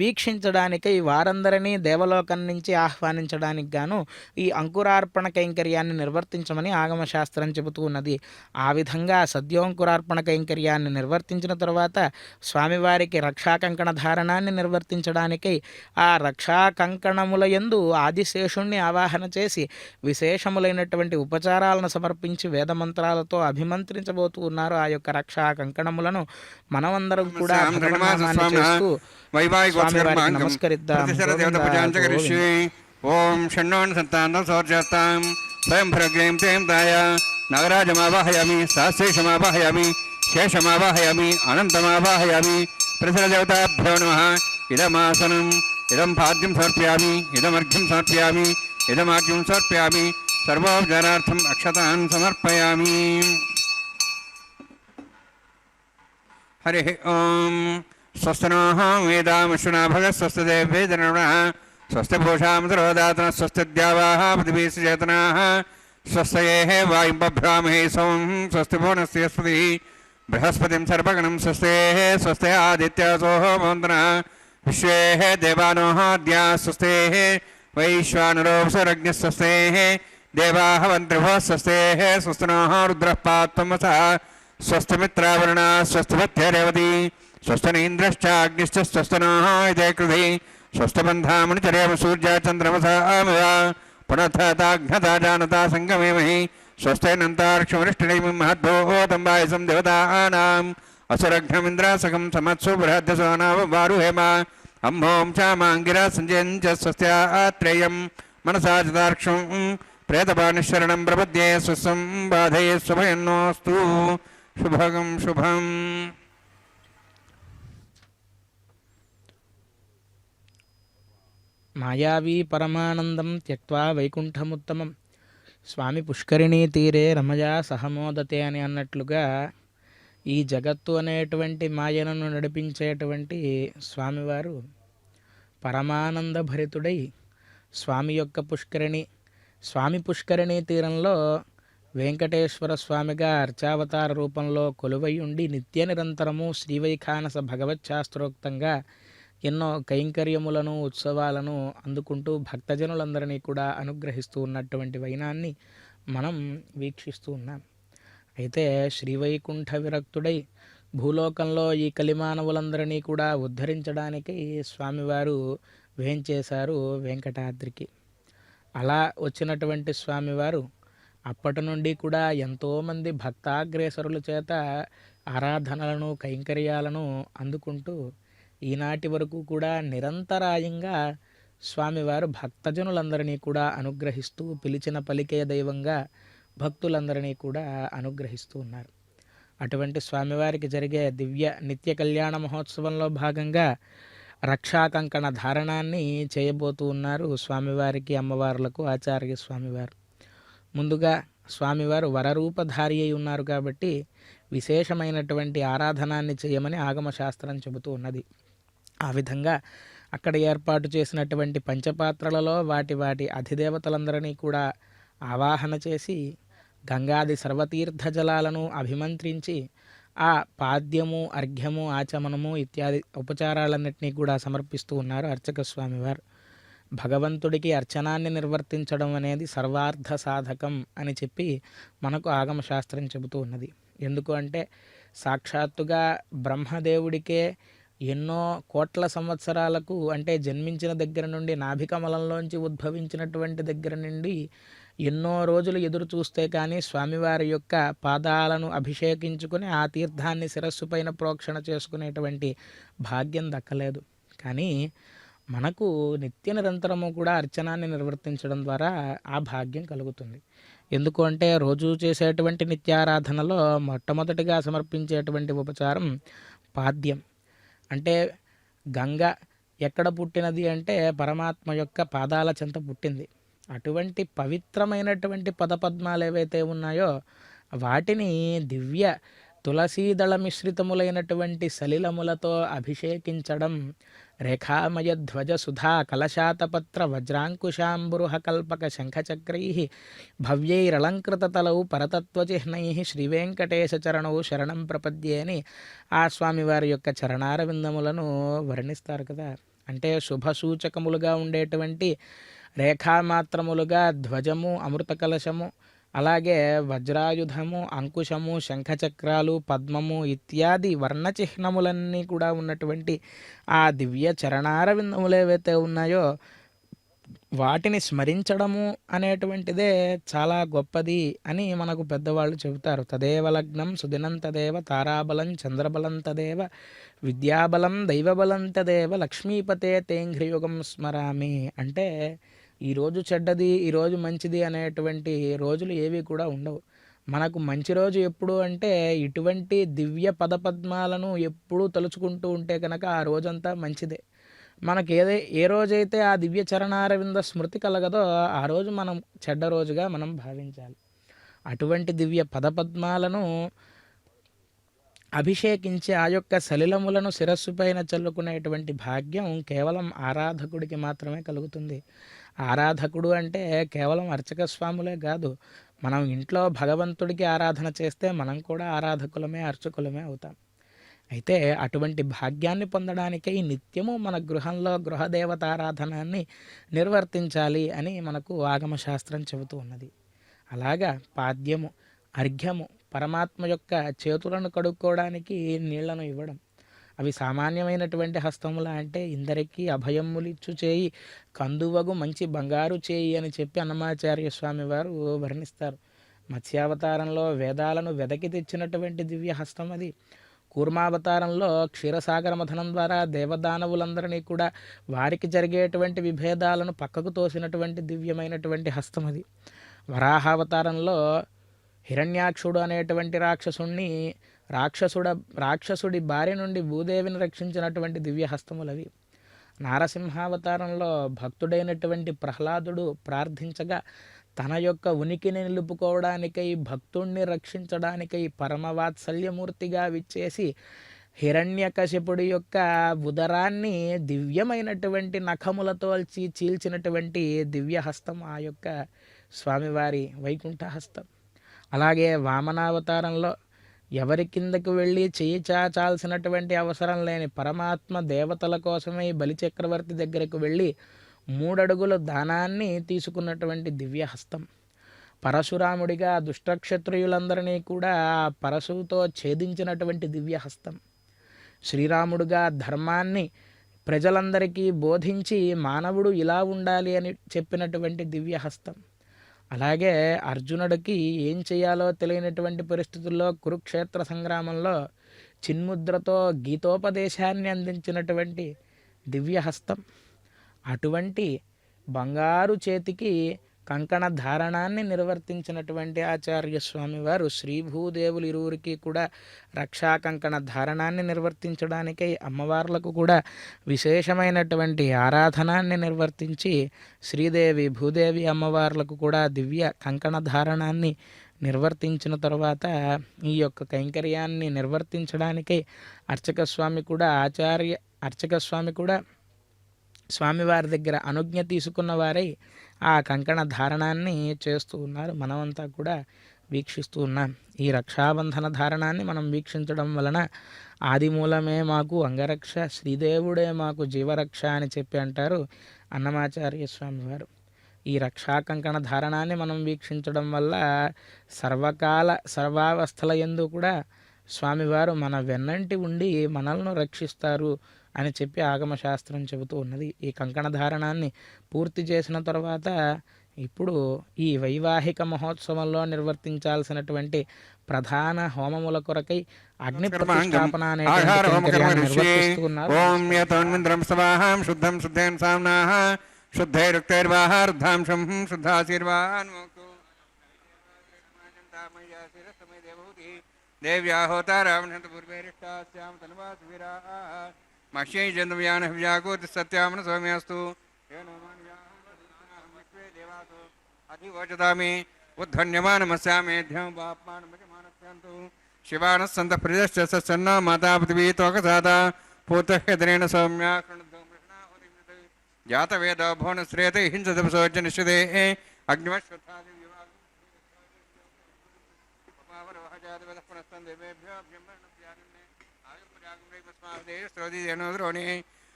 వీక్షించడానికై వారందరినీ దేవలోకం నుంచి ఆహ్వానించడానికి గాను ఈ అంకురార్పణ కైంకర్యాన్ని నిర్వర్తించమని ఆగమశాస్త్రం చెబుతూ ఉన్నది. ఆ విధంగా సద్యోంకురార్పణ కైంకర్యాన్ని నిర్వర్తించిన తర్వాత స్వామివారికి రక్షాకంకణ ధారణాన్ని నిర్వర్తించడానికై ఆ రక్షాకంకణముల యందు ఆదిశేషుణ్ణి ఆవాహన చేసి విశేషములైనటువంటి ఉపచారాలను సమర్పించి వేదమంత్రాలతో అభిమంత్రించబోతూ ఉన్నారు. ఆ యొక్క రక్షాకంకణములను మనమందరం కూడా భగవన్నామాన్ని చేస్తూ స్వామివారికి నమస్కరిద్దాం. ఓం షణ్ణోన్ సంతానం సౌర్జాస్తాం స్వయం భ్రగ్రీం తేం దాయ నగరాజమావాహయామి సహస్రేషమావాహయామి శేషమావాహయామి అనంతమావాహయామి ప్రసరదేవతాభ్యో నమః. ఇదమాసనం ఇదం పాద్యం సమర్పయామి ఇదమర్ఘ్యం సమర్పయామి ఇదమార్ఘ్యం సమర్పయామి సర్వోపచారార్థం అక్షతాన్ సమర్పయామి. హరి ఓం. స్వస్తినోః వేదామశ్వినా భగः స్వస్తిదేవేదనః స్వస్తిభూషామతిరోదాతన స్వస్తిద్యావాः పృథివీశ్చేతనాः స్వస్తయేః వాయుం బభ్రామహే సోం స్వస్తిభువనస్య స్పతిः బృహస్పతిం సర్పగణం స్వస్తేః స్వస్తే ఆదిత్యాసో భవంతనః విశ్వేః దేవానోః అద్యా స్వస్తేః వైశ్వానరోऽప్సరజ్ఞः స్వస్తేః దేవాः వంత్రిభः స్వస్తేః స్వస్తినోః రుద్రः పాత్వమసः స్వస్తిమిత్రావరుణः స్వస్తిపత్యరేవతి స్వస్తినేంద్రశ్చాగ్నిశ్చ స్వస్తినోః ఇదే కృధి స్వస్థబంధామణిచరేమ సూర్యా చంద్రమసామివ పునఃతాఘ్నతా జానతా సంగమేమహి స్వస్థైనంతార్క్షమరిష్టిడైమి మహద్భూతం వాయసం దేవతానాం అసురఘ్నమింద్రాసకం సమత్సు బృహద్దసోనావారుహేమ అంహోం చామాంగిరా సంజయం చ స్వస్త్యాత్రేయం మనసా చతార్క్షం ప్రేతపానిశరణం ప్రపద్యే స్వస్సం బాధయే శుభయన్నోస్తు శుభగం శుభం. మాయావీ పరమానందం త్యక్వా వైకుంఠముత్తమం స్వామి పుష్కరిణీ తీరే రమయా సహమోదతే అని అన్నట్లుగా ఈ జగత్తు అనేటువంటి మాయను నడిపించేటువంటి స్వామివారు పరమానంద భరితుడై స్వామి యొక్క స్వామి పుష్కరిణీ తీరంలో వెంకటేశ్వర స్వామిగా అర్చావతార రూపంలో కొలువై ఉండి నిత్య నిరంతరము శ్రీవైఖానస భగవచ్శాస్త్రోక్తంగా ఎన్నో కైంకర్యములను ఉత్సవాలను అందుకుంటూ భక్తజనులందరినీ కూడా అనుగ్రహిస్తూ ఉన్నటువంటి వైనాన్ని మనం వీక్షిస్తూ ఉన్నాం. అయితే శ్రీవైకుంఠ విరక్తుడై భూలోకంలో ఈ కలిమానవులందరినీ కూడా ఉద్ధరించడానికి స్వామివారు వేంచేశారు వెంకటాద్రికి. అలా వచ్చినటువంటి స్వామివారు అప్పటి నుండి కూడా ఎంతోమంది భక్తాగ్రేసరుల చేత ఆరాధనలను కైంకర్యాలను అందుకుంటూ ఈనాటి వరకు కూడా నిరంతరాయంగా స్వామివారు భక్తజనులందరినీ కూడా అనుగ్రహిస్తూ పిలిచిన పలికే దైవంగా భక్తులందరినీ కూడా అనుగ్రహిస్తూ ఉన్నారు. అటువంటి స్వామివారికి జరిగే దివ్య నిత్య కళ్యాణ మహోత్సవంలో భాగంగా రక్షాకంకణ ధారణాన్ని చేయబోతూ ఉన్నారు స్వామివారికి అమ్మవార్లకు ఆచార్య స్వామివారు. ముందుగా స్వామివారు వరరూపధారి అయి ఉన్నారు కాబట్టి విశేషమైనటువంటి ఆరాధనాన్ని చేయమని ఆగమశాస్త్రం చెబుతూ ఉన్నది. ఆ విధంగా అక్కడ ఏర్పాటు చేసినటువంటి పంచపాత్రలలో వాటి వాటి అధిదేవతలందరినీ కూడా ఆవాహన చేసి గంగాది సర్వతీర్థ జలాలను అభిమంత్రించి ఆ పాద్యము, అర్ఘ్యము, ఆచమనము ఇత్యాది ఉపచారాలన్నింటినీ కూడా సమర్పిస్తూ ఉన్నారు అర్చక స్వామివారు. భగవంతుడికి అర్చనాన్ని నిర్వర్తించడం అనేది సర్వార్థ సాధకం అని చెప్పి మనకు ఆగమశాస్త్రం చెబుతూ ఉన్నది. ఎందుకు అంటే సాక్షాత్తుగా బ్రహ్మదేవుడికే ఎన్నో కోట్ల సంవత్సరాలకు, అంటే జన్మించిన దగ్గర నుండి, నాభికమలంలోంచి ఉద్భవించినటువంటి దగ్గర నుండి ఎన్నో రోజులు ఎదురు చూస్తే కానీ స్వామివారి యొక్క పాదాలను అభిషేకించుకుని ఆ తీర్థాన్ని శిరస్సు పైన ప్రోక్షణ చేసుకునేటువంటి భాగ్యం దక్కలేదు. కానీ మనకు నిత్య నిరంతరము కూడా అర్చనాన్ని నిర్వర్తించడం ద్వారా ఆ భాగ్యం కలుగుతుంది. ఎందుకు అంటే రోజు చేసేటువంటి నిత్యారాధనలో మొట్టమొదటిగా సమర్పించేటువంటి ఉపచారం పాద్యం. అంటే గంగ ఎక్కడ పుట్టినది అంటే పరమాత్మ యొక్క పాదాల చెంత పుట్టింది. అటువంటి పవిత్రమైనటువంటి పదపద్మాలు ఏవైతే ఉన్నాయో వాటిని దివ్య తులసీదళ మిశ్రితములైనటువంటి సలిలములతో అభిషేకించడం, రేఖామయ ధ్వజ సుధా కలశాతపత్ర వజ్రాంకుశాంబురుహ కల్పక శంఖచక్రై భవ్యైరలంకృతతలౌ పరతత్వచిహ్నై శ్రీవేంకటేశ చరణౌ శరణం ప్రపద్యే అని ఆ స్వామివారి యొక్క చరణారవిందములను వర్ణిస్తారు కదా. అంటే శుభ సూచకములుగా ఉండేటువంటి రేఖామాత్రములుగా ధ్వజము, అమృత కలశము, అలాగే వజ్రాయుధము, అంకుశము, శంఖచక్రాలు, పద్మము ఇత్యాది వర్ణచిహ్నములన్నీ కూడా ఉన్నటువంటి ఆ దివ్య చరణారవిందములు ఏవైతే ఉన్నాయో వాటిని స్మరించడము అనేటువంటిదే చాలా గొప్పది అని మనకు పెద్దవాళ్ళు చెబుతారు. తదేవ లగ్నం సుదినం తదేవ తారాబలం చంద్రబలం తదేవ విద్యాబలం దైవబలం తదేవ లక్ష్మీపతే తేంఘ్రియుగం స్మరామి. అంటే ఈరోజు చెడ్డది, ఈరోజు మంచిది అనేటువంటి రోజులు ఏవి కూడా ఉండవు. మనకు మంచి రోజు ఎప్పుడు అంటే ఇటువంటి దివ్య పదపద్మాలను ఎప్పుడూ తలుచుకుంటూ ఉంటే కనుక ఆ రోజంతా మంచిదే. మనకి ఏ రోజైతే ఆ దివ్య చరణారవింద స్మృతి కలగదో ఆ రోజు మనం చెడ్డ రోజుగా మనం భావించాలి. అటువంటి దివ్య పదపద్మాలను అభిషేకించి ఆ యొక్క సలిలములను శిరస్సు పైన చల్లుకునేటువంటి భాగ్యం కేవలం ఆరాధకుడికి మాత్రమే కలుగుతుంది. ఆరాధకుడు అంటే కేవలం అర్చక స్వాములే కాదు, మనం ఇంట్లో భగవంతుడికి ఆరాధన చేస్తే మనం కూడా ఆరాధకులమే, అర్చకులమే అవుతాం. అయితే అటువంటి భాగ్యాన్ని పొందడానికై నిత్యము మన గృహంలో గృహదేవతారాధనాన్ని నిర్వర్తించాలి అని మనకు ఆగమశాస్త్రం చెబుతూ ఉన్నది. అలాగా పాద్యము, అర్ఘ్యము, పరమాత్మ యొక్క చేతులను కడుక్కోవడానికి నీళ్లను ఇవ్వడం, అవి సామాన్యమైనటువంటి హస్తముల అంటే ఇందరికీ అభయములిచ్చు చేయి కందువగు మంచి బంగారు చేయి అని చెప్పి అన్నమాచార్య స్వామి వారు వర్ణిస్తారు. మత్స్యావతారంలో వేదాలను వెదకి తెచ్చినటువంటి దివ్య హస్తం అది. కూర్మావతారంలో క్షీరసాగర మథనం ద్వారా దేవదానవులందరినీ కూడా వారికి జరిగేటువంటి విభేదాలను పక్కకు తోసినటువంటి దివ్యమైనటువంటి హస్తం అది. వరాహావతారంలో హిరణ్యాక్షుడు అనేటువంటి రాక్షసుడి భార్య నుండి భూదేవిని రక్షించినటువంటి దివ్య హస్తములవి. నారసింహావతారంలో భక్తుడైనటువంటి ప్రహ్లాదుడు ప్రార్థించగా తన యొక్క ఉనికిని నిలుపుకోవడానికై, భక్తుణ్ణి రక్షించడానికై పరమవాత్సల్యమూర్తిగా విచ్చేసి హిరణ్యకశిపుడి యొక్క ఉదరాన్ని దివ్యమైనటువంటి నఖములతో చీల్చినటువంటి దివ్య హస్తం ఆ యొక్క స్వామివారి వైకుంఠ హస్తం. అలాగే వామనావతారంలో ఎవరి కిందకు వెళ్ళి చేయి చాచాల్సినటువంటి అవసరం లేని పరమాత్మ దేవతల కోసమై బలిచక్రవర్తి దగ్గరకు వెళ్ళి 3 అడుగుల దానాన్ని తీసుకున్నటువంటి దివ్య హస్తం. పరశురాముడిగా దుష్టక్షత్రియులందరినీ కూడా పరశువుతో ఛేదించినటువంటి దివ్య హస్తం. శ్రీరాముడుగా ధర్మాన్ని ప్రజలందరికీ బోధించి మానవుడు ఇలా ఉండాలి అని చెప్పినటువంటి దివ్య హస్తం. అలాగే అర్జునుడికి ఏం చేయాలో తెలియనటువంటి పరిస్థితుల్లో కురుక్షేత్ర సంగ్రామంలో చిన్ముద్రతో గీతోపదేశాన్ని అందించినటువంటి దివ్య హస్తం. అటువంటి బంగారు చేతికి కంకణ ధారణాన్ని నిర్వర్తించినటువంటి ఆచార్య స్వామి వారు శ్రీభూదేవులు ఇరువురికి కూడా రక్షా కంకణ ధారణాన్ని నిర్వర్తించడానికై అమ్మవార్లకు కూడా విశేషమైనటువంటి ఆరాధనాన్ని నిర్వర్తించి శ్రీదేవి భూదేవి అమ్మవార్లకు కూడా దివ్య కంకణ ధారణాన్ని నిర్వర్తించిన తర్వాత ఈ యొక్క కైంకర్యాన్ని నిర్వర్తించడానికి అర్చక స్వామి కూడా స్వామివారి దగ్గర అనుజ్ఞ తీసుకున్న వారై ఆ కంకణ ధారణాన్ని చేస్తూ ఉన్నారు. మనమంతా కూడా వీక్షిస్తూ ఉన్నాం. ఈ రక్షాబంధన ధారణాన్ని మనం వీక్షించడం వలన ఆదిమూలమే మాకు అంగరక్ష, శ్రీదేవుడే మాకు జీవరక్ష అని చెప్పి అంటారు అన్నమాచార్య స్వామి వారు. ఈ రక్షా కంకణ ధారణాన్ని మనం వీక్షించడం వల్ల సర్వావస్థల యందు కూడా స్వామివారు మన వెన్నంటి ఉండి మనల్ని రక్షిస్తారు అని చెప్పి ఆగమశాస్త్రం చెబుతూ ఉన్నది. ఈ కంకణ ధారణాన్ని పూర్తి చేసిన తర్వాత ఇప్పుడు ఈ వైవాహిక మహోత్సవంలో నిర్వర్తించాల్సినటువంటి ప్రధాన హోమముల కొరకై అగ్ని ప్రతిష్టాపన నిర్వర్తిస్తున్నారు. శుద్ధం శుద్ధేన సామ్నాః శుద్ధైరుక్తైర్వాహార్ధాంశం శుద్ధాశీర్వాన్ దేవ్యాహోతారావణంత పూర్వేరిష్టాస్యాం తన్వాసువీరా మహ్యై జంతువ్యాన వ్యాకోతి సత్యామన సౌమ్యాస్తు అధివోచతామి ఉద్ధన్యమానమస్యామేధ్యం పాప్మానమజమానస్యంతు శివానస్సంత ప్రజశ్చ సన్నో మాతా పృథివీ తోకసాద పూతహ్యదనేన సౌమ్యా జాతవేద భువనశ్రేతే హింసదపసోజ నిషదే అగ్నివశ్వత్థాది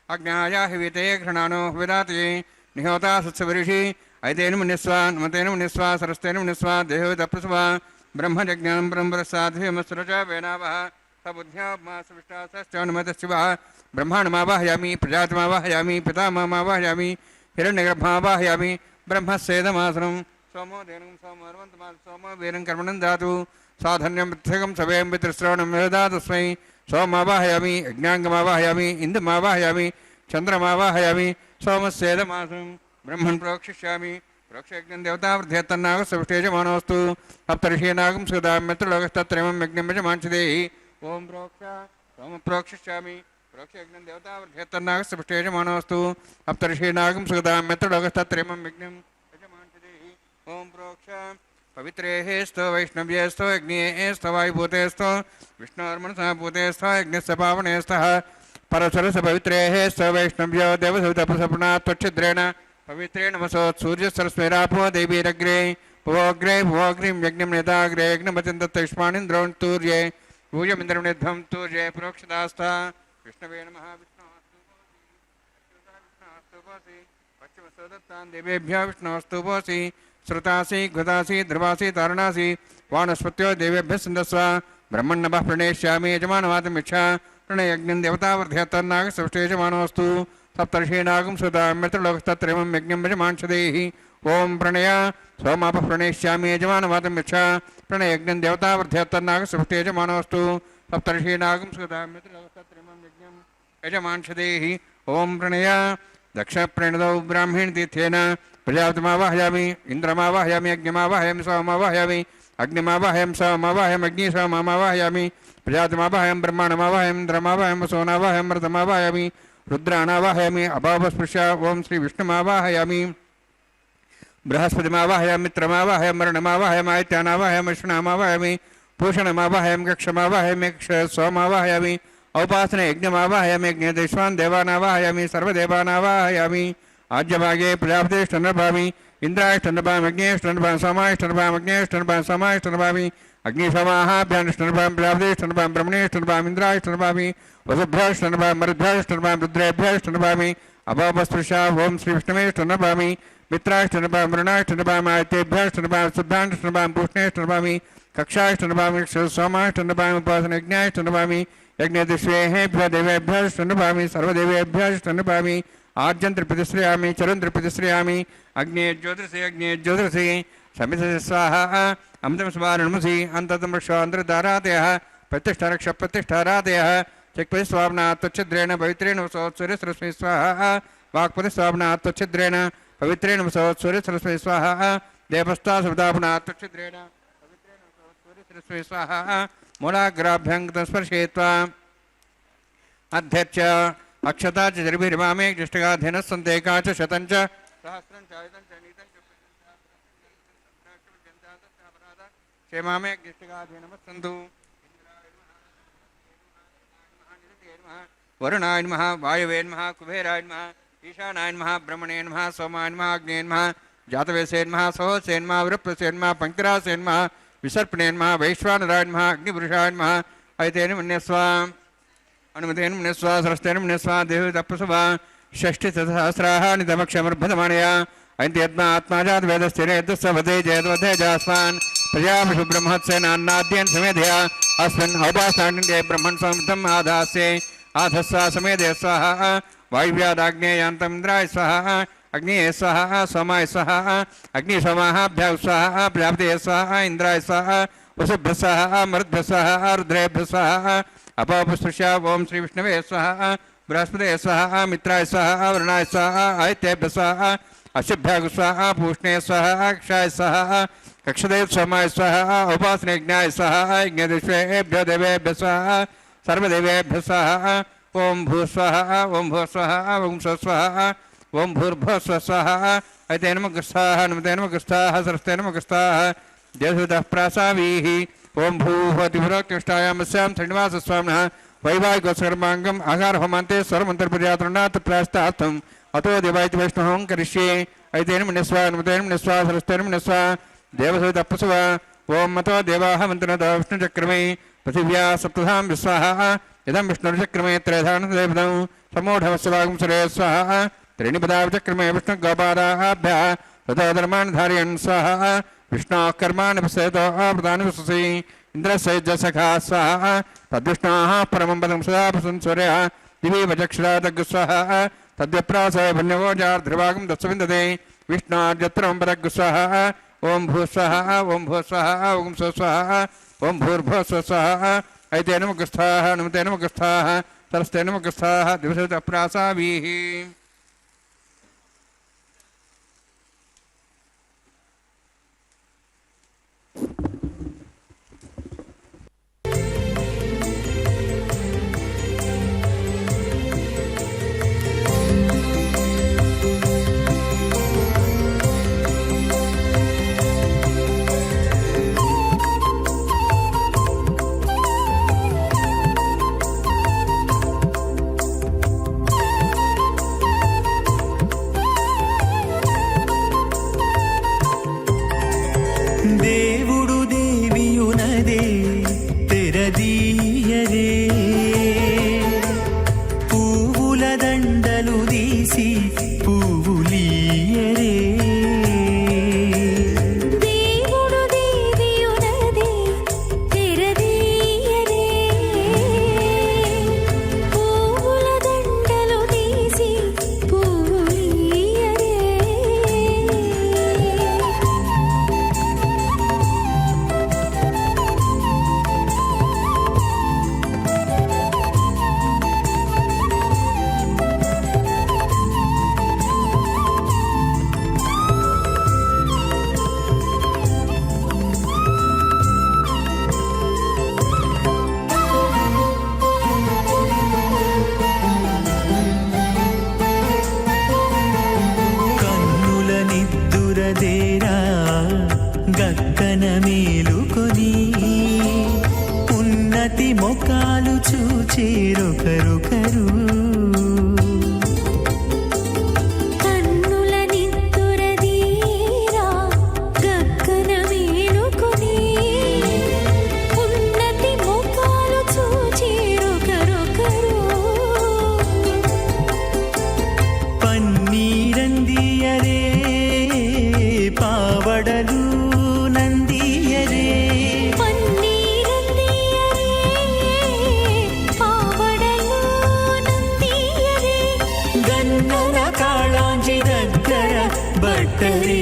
అజ్ఞాయా హివితే ఘృణానో విదాతి నిహోతా సత్సవరిషి ఐతేన మునిస్వా మతేన మునిస్వా సరస్తేన మునిస్వా దేహోదప్రసవా బ్రహ్మజ్ఞానం బ్రహ్మరసాధ్యమస్రచ వేనావః సబుద్ధ్యామాసవిష్టాసశ్చానుమత శివ బ్రహ్మాణమావాహయామి ప్రజాతిమావాహయామి పితామహమావాహయామి హిరణ్యగర్భమావాహయామి బ్రహ్మస్సేదమాసనం సోమో దేనం సోమో వీరం కర్మణం దాతు సాధన్యం పృథకం సవేం పితృశ్రవణం వేదా తస్మై సోమావాహయామి యజ్ఞాంగమావాహయామి ఇందుమావాహయామి చంద్రమావాహయామి సోమస్సేదమాసనం బ్రహ్మణ్ ప్రోక్షిష్యామి ప్రోక్షయజ్ఞం దేవతావృద్ధేత్తన్నాగ సవిష్టేజమానోస్తు సప్తర్షీనాగం సుధామ్యత్రలోకస్తత్రేమం యజ్ఞం యజమాంచదేహి ఓం ప్రోక్ష సోమ ప్రోక్షిష్యామి ప్రోక్షయజ్ఞం దేవతావృద్ధేత్తన్నాగ సవిష్టేజమానోస్తు సప్తర్షీనాగం సుధామ్యత్రలోకస్తత్రేమం యజ్ఞం యజమాంచదేహి ఓం ప్రోక్ష పవిత్రేః sto వైష్ణవ్యేస్తో యజ్ఞేస్తో వాయుభూతేస్తో విష్ణోర్మనసా భూతేస్తో యజ్ఞస్య పావనేస్తః పరసరస పవిత్రేః sto వైష్ణవ్యో దేవసవితప్రసపణా త్వచ్ఛిద్రేణ పవిత్రేణ వసోత్ సూర్యసరస్వైరాపో దేవీరగ్రే భువోగ్రే భువోగ్రీం యజ్ఞం నేతాగ్రే యజ్ఞమతిం దత్తయుష్మానింద్రోణ్ తూర్యే పూజమింద్రం నిధ్వం తూర్యే ప్రోక్షదాస్థ విష్ణవే నమః విష్ణోస్తు పశ్చిమసోదత్తాన్ దేవేభ్యో విష్ణోస్తు श्रुतासी घृतासी ध्रुवासी तारणासी वानस्पत्यो देवेभ्यः सिन्धस्व ब्रह्मण्णभः प्रणेष्यामि यजमानवादमिच्छा प्रणयज्ञं देवतावर्ध्यतन्नाग सविष्टेजमानोऽस्तु सप्तर्षीणागं सुधाम्यत्रलोकस्तत्रेमं यज्ञं यजमांशदेहि ओं प्रणय सोमापः प्रणेष्यामि यजमानवादमिच्छा प्रणयज्ञं देवतावर्ध्यतन्नाग सविष्टेजमानोऽस्तु सप्तर्षीणागं सुधाम्यत्रलोकस्तत्रेमं यज्ञं यजमांशदेहि ओं प्रणय दक्षप्रणितौ ब्राह्मणतीर्थेन प्रजापतिमावाहयामि इंद्रमावाहयामि अग्निमावाहयामि सोममावाहयामि अग्निमावाहयामि सोममावाहयामि अग्निसोममावाहयामि प्रजापतिमावाहयामि ब्रह्माण्डमावाहयामि इंद्रमावाहयामि सोनावाहयामि मृतमावाहयामि रुद्राणावाहयामि अभावस्पृश्य ओं श्री विष्णुमावाहयामि बृहस्पतिमावाहयामि मित्रमावाहयामि वरुणमावाहयामि आदित्यानावाहयामि विष्णुमावाहयामि पूषणमावाहयामि कक्षमावाहयामि सोममावाहयामि औपासने यज्ञमावाहयामि यज्ञदेश्वान् देवानावाहयामि सर्वदेवानावाहयामि आज्यभागे प्रजापतिष्ठन्नभामि इंद्राष्टन्नभामि अग्नेष्टन्नभामि सोमाष्टन्नभामि अग्नेष्टन्नभामि सोमाष्टन्नभामि अग्निशोमाहाभ्याष्टन्नभामि प्रजापतिष्ठन्नभामि ब्रह्मणेष्टन्नभामि इंद्राष्टन्नभामि वसुभ्याष्टन्नभामि मरुद्भ्याष्टन्नभामि रुद्रेभ्याष्टन्नभामि अभावस्पृशा ओं श्री विष्णुवेष्टन्नभामि मित्राष्टन्नभामि वरुणाष्टन्नभामि आदित्येभ्याष्टन्नभामि शुद्धाष्टन्नभामि पूष्णेष्टन्नभामि कक्षाष्टन्नभामि सोमाष्टन्नभामि उपासनयज्ञाष्टन्नभामि यज्ञदिश्वेभ्यः देवेभ्याष्टन्नभामि सर्वदेवेभ्याष्टन्नभामि आज्यंत्रिप्रतिश्रयामि चरुंत्रिप्रतिश्रयामि अग्ने ज्योतिषे समिति स्वाहा अमृतं स्वारणमसि अन्ततं वृक्षान्तरधारादयः प्रतिष्ठारक्ष प्रतिष्ठारादयः चक्पतिस्वाम्नात् त्वच्छिद्रेण पवित्रेण वसोत्सूर्यसरस्वती स्वाहा वाक्पतिस्वाम्नात् त्वच्छिद्रेण पवित्रेण वसोत्सूर्यसरस्वती स्वाहा देवस्तासुदापुनात् त्वच्छिद्रेण पवित्रेण वसोत्सूर्यसरस्वती स्वाहा मूलाग्राभ्यं स्पर्शयित्वा अध्यक्ष अक्षता च जर्भिर्मामे ज्येष्ठगाधेन सन्तेका च शतं च सहस्रं च आयुधं च नीतं च क्षेमामे अग्निष्टगाधे नमस्सन्तु वरुणाय नमः वायवे नमः कुबेराय नमः ईशानाय नमः ब्रह्मणे नमः सोमाय नमः अग्ने नमः जातवेसे नमः सहोसे नमः वृप्रसे नमः पंक्तिरासे नमः विसर्पणे नमः वैश्वानराय नमः अग्निपुरुषाय नमः ऐतेन मन्यस्वा अनुमतेन मन्यस्वा सरस्तेन मन्यस्वा देवतपस्वा षष्टिसहस्राः नितमक्षमर्भतमानया ऐन्त्यत्मा आत्मा जातवेदस्थिरेतस्वदे जयद्वदे जास्वान् प्रजापशु ब्रह्मत्सेनान्नाद्येन समेधया अस्मिन् औपासनान्ये ब्रह्मन् संविद्धम् आधास्ये आधस्वा समेधे स्वाहा वायुव्यादाग्नेयान्तम् इन्द्राय स्वाहा अग्नेय स्वाहा सोमाय स्वाहा अग्निसोमाभ्यः स्वाहा प्रजापतये स्वाहा इंद्राय स्वाहा वसुभ्यः स्वाहा मरुद्भ्यः स्वाहा रुद्रेभ्यः स्वाहा अपोपस्पृश्य ओम श्री विष्णवे स्वाहा बृहस्पतये स्वाहा मित्राय स्वाहा वरुणाय स्वाहा आदित्येभ्यः स्वाहा अशुभ्यः स्वाहा पूष्णे स्वाहा अक्षाय स्वाहा कक्षदेव सोमाय स्वाहा उपासनेज्ञाय स्वाहा यज्ञदेवेभ्यो देवेभ्यः स्वाहा सर्वदेवेभ्यः स्वाहा ओम भूस्वाहा ओम भूस्वाहा ओम स्वस्वाहा ओम भूर्भुवः स्वाहा ऐते नमः स्वाहा नमते नमः स्वाहा सरस्ते नमः स्वाहा देवसुतः प्रासावीः ओम भूभतिभुरोक्तिष्ठायामस्यां श्रीनिवासस्वामिनः वैवाहिकोत्सर्माङ्गम् आहारहोमान्ते स्वरमन्तर्पर्यातृणात् प्रायश्चित्तार्थम् अतो देवायति वैष्णवं करिष्ये ऐते नमः नमते नमः स्वाहा सरस्ते नमः स्वाहा देवसुतः प्रसवा ओम मतो देवाः मन्त्रतो विष्णुचक्रमे पृथिव्या सप्तधां विस्वाहा इदं विष्णुचक्रमे त्रयधानदेवदं समूढवस्वागं सुरे स्वाहा त्रीणिपदाचक्रमे विष्णुगोपादाभ्यः तथोधर्मान् धारयन् स्वाहा विष्णोः कर्माणि पश्यतो प्रदानि वससि इन्द्रस्य जसखा स्वाहा तद्विष्णोः परमं पदं सदा प्रसन् सूर्यः दिवि वचक्षुरादग्स्वाहा तद्विप्रासय भन्यवोजार्ध्रुवागं दत्सविन्दते विष्णोर्यत्रं पदग्स्वाहा ओम भूस्वाहा ओम भूस्वाहा ओम स्वस्वाहा ओम भूर्भुवस्वाहा ऐते नमः स्वाहा नमते नमः स्वाहा सरस्ते नमः स्वाहा दिवसतः प्रासावीः దేవుడు దేవియునదే తెరదీయరే పువ్వుల దండలు తీసి పువ్వులీయరే దేవుడు దేవియునదే తెరదీయరే పువ్వుల దండలు తీసి పువ్వులీయరే కన్నుల నిద్దురదేరా గక్కన మేలుకొని ఉన్నతి మొకాలు చూచేరొకరొకరు కన్నుల నిద్దురదీరా గగ్గన మేలుకొని ఉన్నతి ముఖాలు చూచేరొకరొకరు పన్నీరందియరే పావడలు నందియరే పన్నీరందియరే పావడలు నందియరే గన్నర కాళాంజి దగ్గర బట్టరే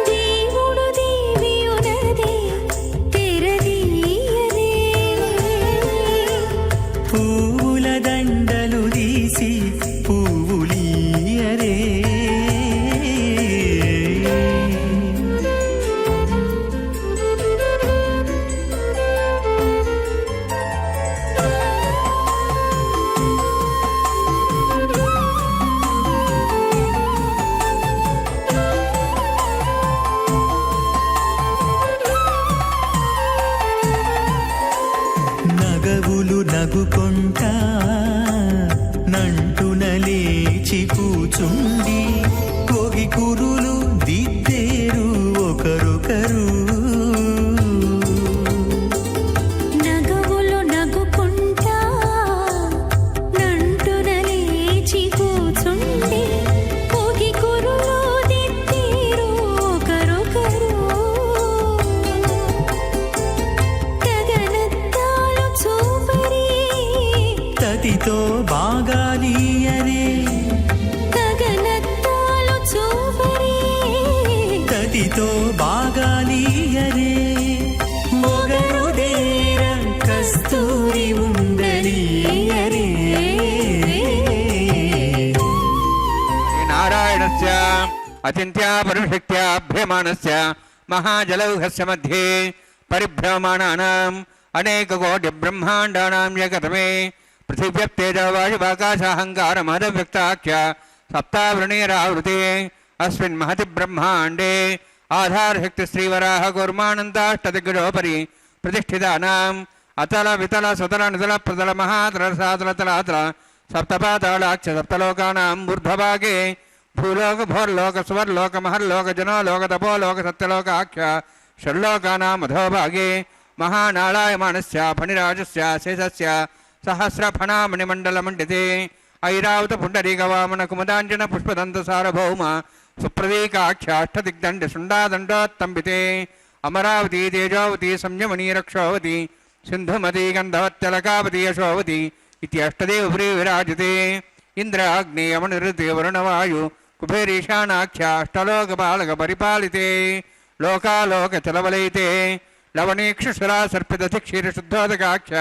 దేవుడు దేవియునదే తెరదీయరే పువ్వుల దండలు తీసి పువ్వులీయరే తతితో బాగాలీయరే గగనత్తాలు చూపరే తతితో బాగాలీయరే మొగరుదేర కస్తూరి ఉండలీయరే నారాయణస్య అచింత్యా పరమశక్త్యాభ్యమానస్య మహాజలౌహస్య మధ్యే పరిభ్రమాణానాం అనేకకోటి బ్రహ్మాండానాం ఏకతమే పృథివ్యప్తేజవాయువాకాశాహంకారమదవ్యక్తాఖ్య సప్తావృణీరావృతే అస్మిన్ మహతి బ్రహ్మాండే ఆధారశక్తి శ్రీవరాహ కూర్మానందాష్టదిగ్గజోపరి ప్రతిష్ఠితానాం అతల వితల సుతల నితల ప్రతల మహాతల సాతల తలాతల సప్తపాతాళాక్ష సప్తలోకానాం ఊర్ధ్వభాగే భూలోక భోర్లోక సువర్లోక మహర్లోక జనోలోక తపోలోక సత్యలోకాఖ్య షణ్లోకానాం అధోభాగే మహానాళాయమానస్య ఫణిరాజస్య శేషస్య సహస్రఫణామణిమండలమండితే ఐరావత పుండరీకవామన కుమదాంజన పుష్పదంత సార్వభౌమ సుప్రదీకాఖ్యాష్టదిగ్దండ శుండాదండోత్తంబితే అమరావతి తేజోవతి సంయమనీ రక్షోవతి సింధుమతి గంధవత్యలకావతి యశోవతి ఇది అష్టదేవ ప్రియ విరాజతే ఇంద్రాగ్నేయమనిరుతే వరుణవాయు కుబేరీశానాఖ్య అష్టలోకపాలక పరిపాలితే లోకాలోక చలవలైతే లవణీక్షుశురా సర్పిత క్షీరశుద్ధోదకాఖ్య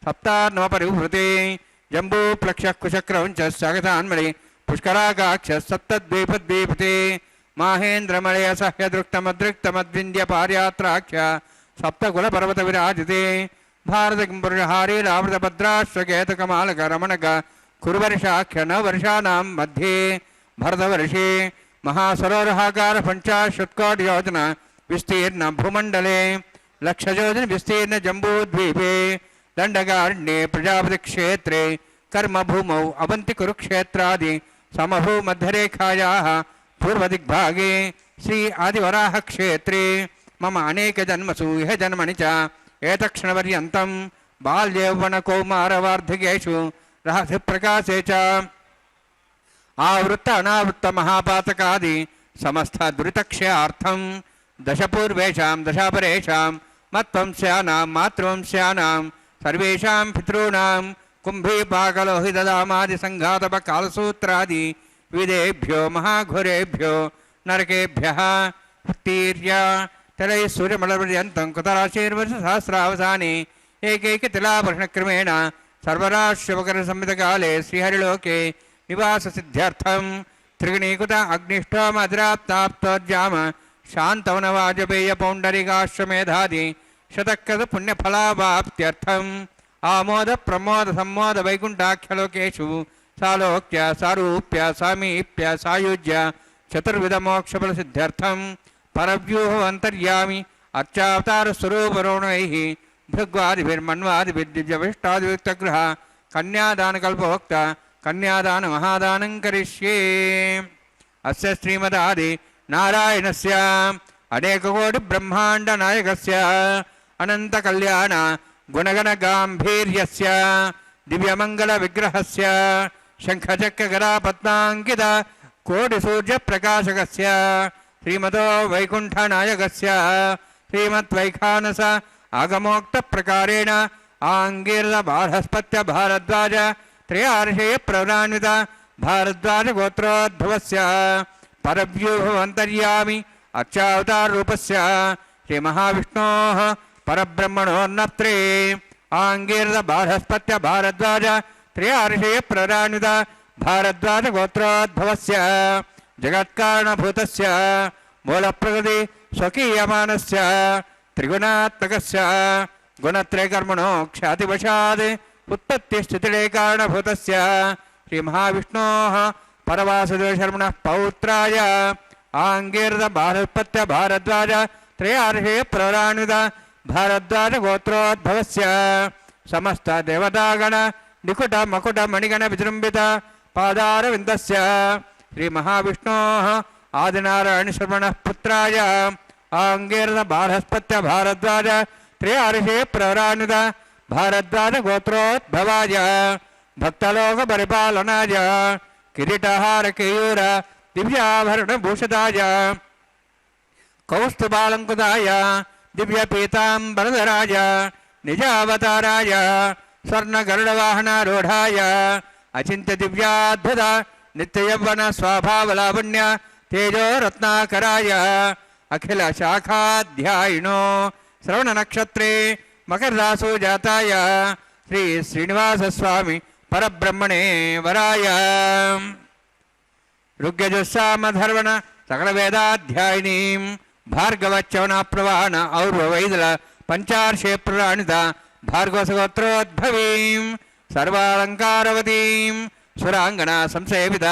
సప్తార్ణవ పరివృతే జంబూ ప్లక్ష కుశక్రవంచ సగతాన్మణి పుష్కరాకాక్ష సప్తద్వీపద్వీపతే మాహేంద్రమలయ సహ్యదృక్తమదృక్తమద్వింద్య పార్యాత్రాఖ్య సప్తకుల పర్వత విరాజితే భారత కింపురుషహారీలావృత భద్రాశ్వకేతకమాలక రమణక కురువర్షాఖ్య నవర్షానాం మధ్యే భరతవర్షే మహాసరోరహాకార పంచాశత్కోటి యోజన విస్తీర్ణ భూమండలే లక్షయోజన విస్తీర్ణ జంబూద్వీపే దండకారణ్యే ప్రజాపతి క్షేత్రే కర్మభూమౌ అవంతి కురుక్షేత్రాది సమభూమధ్యరేఖాయాः పూర్వదిగ్భాగే శ్రీ ఆదివరాహ క్షేత్రే మమ అనేక జన్మసు ఇహ జన్మని చ ఏతక్షణపర్యంతం బాల్యౌవన కౌమారవార్ధకేషు రహస్య ప్రకాశే చ ఆవృత్త అనావృత్త మహాపాతకాది సమస్త దురితక్షయార్థం దశపూర్వేషాం దశాపరేషాం మత్వంశ్యానాం మాతృవంశ్యానాం సర్వేషాం పితॄణాం కుంభీపాకలోహితదామాది సంఘాతప కాలసూత్రాది విదేభ్యో మహాఘోరేభ్యో నరకేభ్యః ఉత్తీర్య తలై సూర్యమళపర్యంతం కుతరాశీర్వర్ష సహస్రావసానే ఏకైక తిలాభరణక్రమేణ సర్వరాశ్యవకర సంహితకాలే శ్రీహరిలోకే నివాస సిద్ధ్యర్థం త్రిగుణీకృత అగ్నిష్టోమధిరాప్తాప్తోర్జామ శాంతవనవాజపేయ పౌండరికాశ్వమేధాది శతకృత పుణ్యఫలావాప్త్యర్థం ఆమోద ప్రమోద సమ్మోద వైకుంఠాఖ్యలోకేషు సాలోక్య సారూప్య సామీప్య సాయుజ్య చతుర్విధ మోక్షఫల సిద్ధ్యర్థం పరవ్యూహంతర్యామి అర్చావతార స్వరూపరోణైః భృగ్వాదిభిర్మన్వాదిభిర్దివ్యవిష్టాదివిక్తగృహ కన్యాదానకల్పోక్త కన్యాదాన మహాదానం కరిష్యే. అస్య శ్రీమదాది నారాయణస్య అనేకకోటి బ్రహ్మాండ నాయకస్య అనంత కళ్యాణ గుణగణ గాంభీర్యస్య దివ్యమంగళ విగ్రహస్య శంఖచక్ర గదా పద్మాంకిత కోటి సూర్య ప్రకాశకస్య శ్రీమతో వైకుంఠ నాయకస్య శ్రీమద్వైఖానస ఆగమోక్త ప్రకారేణ ఆంగీర్ద బాధస్పత్య భారద్వాజ త్రయార్షేయ ప్రవరాన్విత భారద్వాజ గోత్రోద్భవస్య పరవ్యూహంతర్యామి అర్చావతార రూపస్య శ్రీ మహావిష్ణోః పరబ్రహ్మణోన్నత్రే ఆంగీర్ద బాధస్పత్య భారద్వాజ త్రయార్షేయ ప్రవరాన్విత భారద్వాజ గోత్రోద్భవస్య జగత్కారణభూతస్య మూలప్రకృతి స్వకీయమానస్య త్రిగుణాత్మకస్య గుణత్రయకర్మణో ఖ్యాతివశాద్ ఉత్పత్తి స్థితిలే కారణభూతస్య శ్రీ మహావిష్ణోః పరవాసుదేవశర్మణః పౌత్రాయ ఆంగీర్ద బాధోత్పత్య భారద్వాజ త్రయార్షేయ ప్రవరాన్విత భారద్వాజ గోత్రోద్భవస్య సమస్త దేవతాగణ నికుట మకుట మణిగణ విజృంభిత పాదారవిందస్య శ్రీ మహావిష్ణోః ఆదినారాయణ శర్మణః పుత్రాయ ఆంగీర్ద బాధస్పత్య భారద్వాజ త్రయార్షేయ ప్రవరాన్విత భారద్వాజ గోత్రోద్భవాయ భక్తలోక పరిపాలనాయ కిరీటహార కేయూర దివ్యాభరణ భూషితాయ కౌస్తుభాలంకుతాయ దివ్య పీతాంబరధరాయ నిజావతారాయ స్వర్ణగరుడవాహనారూఢాయ అచింత్య దివ్యాద్భుత నిత్యయవ్వన స్వభావలావణ్య తేజోరత్నాకరాయ అఖిల శాఖాధ్యాయినో శ్రవణ నక్షత్రే మకరరాశో జాతాయ శ్రీ శ్రీనివాసస్వామి పరబ్రహ్మణే వరాయ ఋగ్యజుస్సామధర్వణ సకల వేదాధ్యాయినీం భార్గవచ్చవన ప్రవాహన ఔర్వైదుల పంచార్షే ప్రాణిత భార్గవసగోత్రోద్భవీం సర్వాలంకారవతీం సురాంగనా సంసేవిత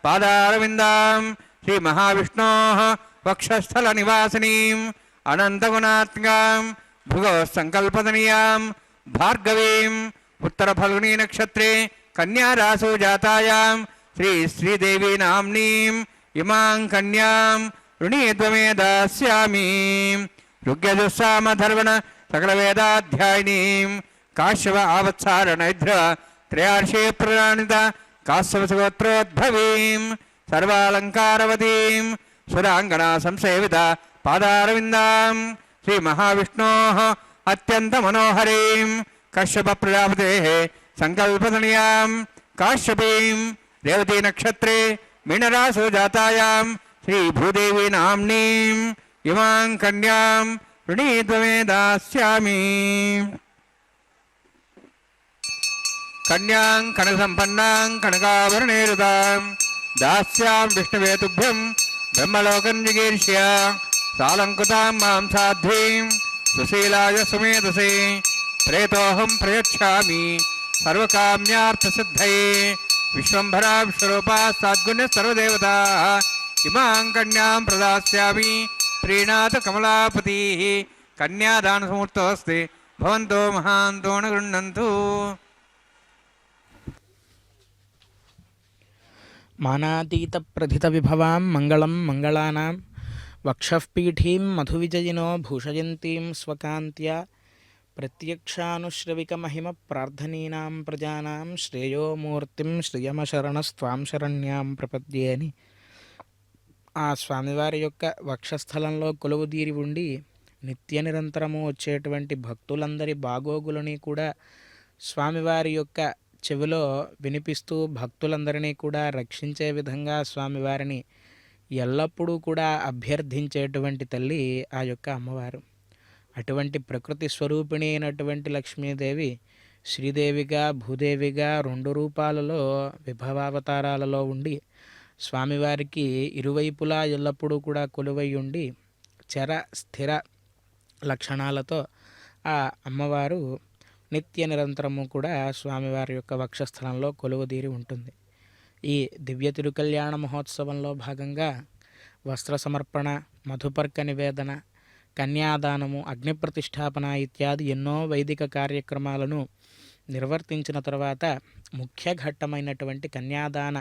పాదారవిందాం శ్రీ మహావిష్ణో వక్షస్థల నివాసినీం అనంతగుణాత్మకాం భుగో సంకల్పదనీయాం భార్గవీం ఉత్తర ఫల్గుణీ నక్షత్రే కన్యారాశో జాతాయాం శ్రీ శ్రీదేవీ నామ్నీం ఇమాం కన్యాం ఋణీత్వమే దాస్యామి ఋగ్యజుస్సామధర్వణ సకల వేదాధ్యాయినీం కాశ్యవ ఆవత్సారణైధ్ర త్రయార్షే ప్రాణిత కాశ్యవసగోత్రోద్భవీం సర్వాలంకారవతీం సురాంగనా సంసేవిత పాదారవిందాం శ్రీ మహావిష్ణో అత్యంత మనోహరీం కశ్యప ప్రజాపతే సంకల్పదనీయాం కాశ్యపీం రేవతీ నక్షత్రే మీనరాశో జాతాయాం శ్రీ భూదేవీ నామ్నీం ఇమాం కన్యాం ఋణీత్వమే దాస్యామి కన్యాం కనకసంపన్నాం కనకాభరణేరుతాం దాస్యాం విష్ణువేతుభ్యం బ్రహ్మలోకం జిగీర్ష్య సాలంకుతాం మాం సాధ్వీం సుశీలాయ సుమేధసే ప్రేతోహం ప్రయచ్ఛామి సర్వకామ్యార్థసిద్ధయే విశ్వంభరా విశ్వరూపా సద్గుణ సర్వదేవతా ఇమాం కన్యాం ప్రదాస్యామి ప్రీణాత్ కమలాపతి కన్యాదానసముహూర్తోస్తి భవంతో మహాంతో న గృహ్ణन्तు. మానాతీత ప్రథిత విభవాం మంగళం మంగళానాం వక్షఃపీఠీం మధువిజయినో భూషయంతీం స్వకాంత్యా ప్రత్యక్షానుశ్రవిక మహిమ ప్రార్థనీనాం ప్రజానాం శ్రేయోమూర్తిం శ్రియమశరణస్త్వాం శరణ్యాం ప్రపద్యే అని ఆ స్వామివారి యొక్క వక్షస్థలంలో కొలువుదీరి ఉండి నిత్య నిరంతరము వచ్చేటువంటి భక్తులందరి బాగోగులని కూడా స్వామివారి యొక్క చెవిలో వినిపిస్తూ భక్తులందరినీ కూడా రక్షించే విధంగా స్వామివారిని ఎల్లప్పుడూ కూడా అభ్యర్థించేటువంటి తల్లి ఆ యొక్క అమ్మవారు. అటువంటి ప్రకృతి స్వరూపిణి అయినటువంటి లక్ష్మీదేవి శ్రీదేవిగా భూదేవిగా రెండు రూపాలలో విభవావతారాలలో ఉండి స్వామివారికి ఇరువైపులా ఎల్లప్పుడూ కూడా కొలువై ఉండి చర స్థిర లక్షణాలతో ఆ అమ్మవారు నిత్య నిరంతరము కూడా స్వామివారి యొక్క వక్షస్థలంలో కొలువుదీరి ఉంటుంది. ఈ దివ్య తిరుకల్యాణ మహోత్సవంలో భాగంగా వస్త్ర సమర్పణ, మధుపర్క నివేదన, కన్యాదానము, అగ్నిప్రతిష్టాపన ఇత్యాది ఎన్నో వైదిక కార్యక్రమాలను నిర్వర్తించిన తర్వాత ముఖ్య ఘట్టమైనటువంటి కన్యాదాన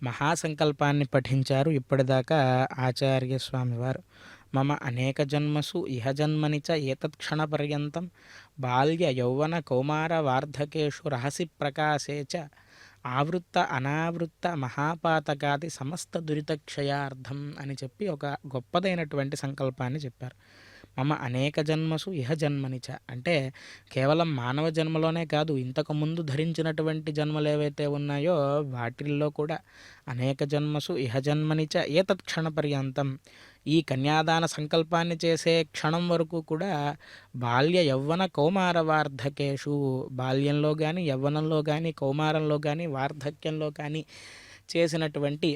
మహాసంకల్పాన్ని పఠించారు ఇప్పటిదాకా ఆచార్య స్వామివారు. మమ అనేక జన్మసు ఇహ జన్మని చ ఏతత్క్షణ పర్యంతం బాల్య యౌవన కౌమార వార్ధకేషు రహసి ప్రకాశే చ ఆవృత్త అనావృత్త మహాపాతకాది సమస్త దురితక్షయార్థం అని చెప్పి ఒక గొప్పదైనటువంటి సంకల్పాన్ని చెప్పారు. మమ అనేక జన్మసు ఇహ జన్మనిచ అంటే కేవలం మానవ జన్మలోనే కాదు, ఇంతకుముందు ధరించినటువంటి జన్మలు ఏవైతే ఉన్నాయో వాటిల్లో కూడా అనేక జన్మసు ఇహ జన్మనిచ ఏతత్ క్షణ పర్యంతం ఈ కన్యాదాన సంకల్పాన్ని చేసే క్షణం వరకు కూడా బాల్య యవ్వన కౌమార వార్ధకేషు బాల్యంలో కానీ యవ్వనంలో కానీ కౌమారంలో కానీ వార్ధక్యంలో కానీ చేసినటువంటి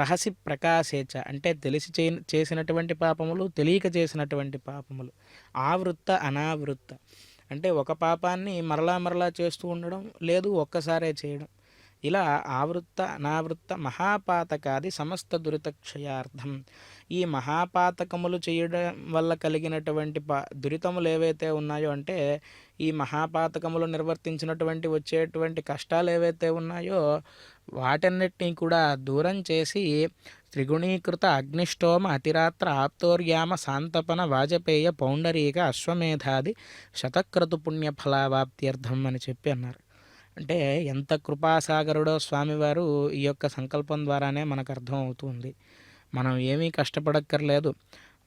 రహసి ప్రకాశేచ అంటే తెలిసి చేసినటువంటి పాపములు, తెలియక చేసినటువంటి పాపములు, ఆవృత్త అనావృత్త అంటే ఒక పాపాన్ని మరలా మరలా చేస్తూ ఉండడం, లేదు ఒక్కసారే చేయడం, ఇలా ఆవృత్త అనావృత్త మహాపాతకాది సమస్త దురితక్షయార్థం ఈ మహాపాతకములు చేయడం వల్ల కలిగినటువంటి దురితములు ఏవైతే ఉన్నాయో అంటే ఈ మహాపాతకములు నిర్వర్తించినటువంటి వచ్చేటువంటి కష్టాలు ఏవైతే ఉన్నాయో వాటన్నిటినీ కూడా దూరం చేసి త్రిగుణీకృత అగ్నిష్టోమ అతిరాత్ర ఆప్తోర్యామ శాంతపన వాజపేయ పౌండరీక అశ్వమేధాది శతక్రతు పుణ్య ఫలావాప్త్యర్థం అని చెప్పి అన్నారు. అంటే ఎంత కృపాసాగరుడో స్వామివారు ఈ యొక్క సంకల్పం ద్వారానే మనకు అర్థం అవుతుంది. మనం ఏమీ కష్టపడక్కర్లేదు.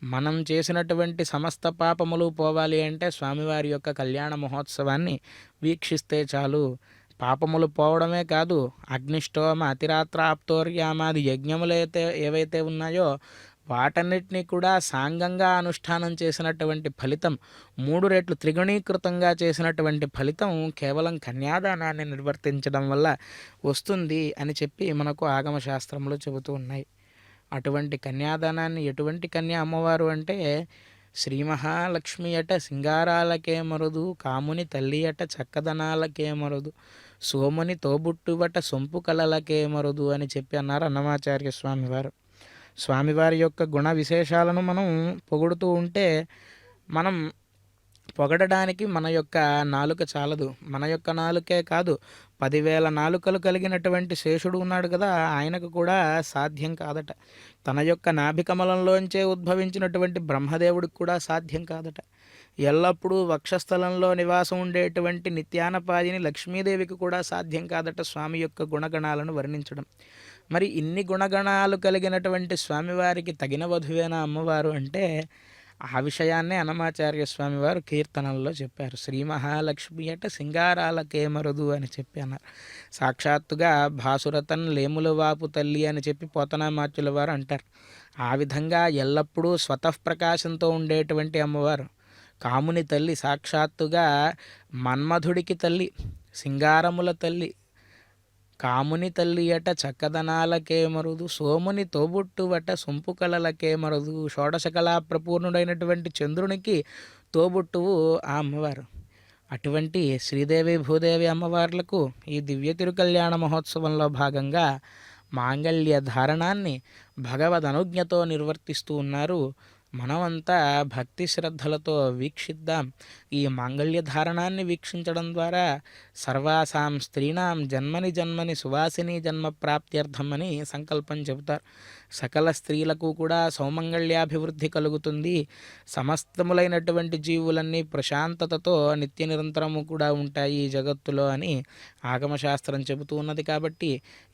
మనం చేసినటువంటి సమస్త పాపములు పోవాలి అంటే స్వామివారి యొక్క కళ్యాణ మహోత్సవాన్ని వీక్షిస్తే చాలు. పాపములు పోవడమే కాదు, అగ్నిష్టోమ అతిరాత్ర ఆప్తోర్యామాది యజ్ఞములైతే ఏవైతే ఉన్నాయో వాటన్నిటినీ కూడా సాంగంగా అనుష్ఠానం చేసినటువంటి ఫలితం 3 రెట్లు త్రిగుణీకృతంగా చేసినటువంటి ఫలితం కేవలం కన్యాదానాన్ని నిర్వర్తించడం వల్ల వస్తుంది అని చెప్పి మనకు ఆగమశాస్త్రములు చెబుతూ ఉన్నాయి. అటువంటి కన్యాదానాన్ని ఎటువంటి కన్య అమ్మవారు అంటే శ్రీ మహాలక్ష్మి అట సింగారాలకే మరుదు, కాముని తల్లి అట చక్కదనాలకే మరుదు, సోముని తోబుట్టువట సొంపు కళలకే మరుదు అని చెప్పి అన్నారు అన్నమాచార్య స్వామివారు. స్వామివారి యొక్క గుణ విశేషాలను మనం పొగుడుతూ ఉంటే మనం పొగడడానికి మన యొక్క నాలుక చాలదు. మన యొక్క నాలుకే కాదు, 10,000 నాలుకలు కలిగినటువంటి శేషుడు ఉన్నాడు కదా, ఆయనకు కూడా సాధ్యం కాదట. తన యొక్క నాభికమలంలోంచే ఉద్భవించినటువంటి బ్రహ్మదేవుడికి కూడా సాధ్యం కాదట. ఎల్లప్పుడూ వక్షస్థలంలో నివాసం ఉండేటువంటి నిత్యానపాదిని లక్ష్మీదేవికి కూడా సాధ్యం కాదట స్వామి యొక్క గుణగణాలను వర్ణించడం. మరి ఇన్ని గుణగణాలు కలిగినటువంటి స్వామివారికి తగిన వధువేనా అమ్మవారు అంటే ఆ విషయాన్నే అన్నమాచార్య స్వామివారు కీర్తనల్లో చెప్పారు. శ్రీ మహాలక్ష్మి అట సింగారాలకే మరుదు అని చెప్పి అన్నారు. సాక్షాత్తుగా భాసురతన్ లేముల వాపు తల్లి అని చెప్పి పోతనామాత్యుల వారు అంటారు. ఆ విధంగా ఎల్లప్పుడూ స్వతఃప్రకాశంతో ఉండేటువంటి అమ్మవారు, కాముని తల్లి, సాక్షాత్తుగా మన్మధుడికి తల్లి, సింగారముల తల్లి, కాముని తల్లి అట చక్కదనాలకే మరుదు, సోముని తోబుట్టువట సొంపు కళలకే మరుదు. షోడశకళా ప్రపూర్ణుడైనటువంటి చంద్రునికి తోబుట్టువు ఆ అమ్మవారు. అటువంటి శ్రీదేవి భూదేవి అమ్మవార్లకు ఈ దివ్య తిరుకల్యాణ మహోత్సవంలో భాగంగా మాంగళ్య ధారణాన్ని భగవద్ అనుజ్ఞతో నిర్వర్తిస్తూ ఉన్నారు. మనమంతా భక్తి శ్రద్ధలతో వీక్షిద్దాం. ఈ మాంగళ్య ధారణాన్ని వీక్షించడం ద్వారా సర్వాసాం స్త్రీణాం జన్మని జన్మని సువాసిని జన్మ ప్రాప్త్యర్థం అని సంకల్పం చెబుతారు. సకల స్త్రీలకు కూడా సౌమంగళ్యాభివృద్ధి కలుగుతుంది. సమస్తములైనటువంటి జీవులన్నీ ప్రశాంతతతో నిత్య నిరంతరము కూడా ఉంటాయి ఈ జగత్తులో అని ఆగమశాస్త్రం చెబుతూ ఉన్నది. కాబట్టి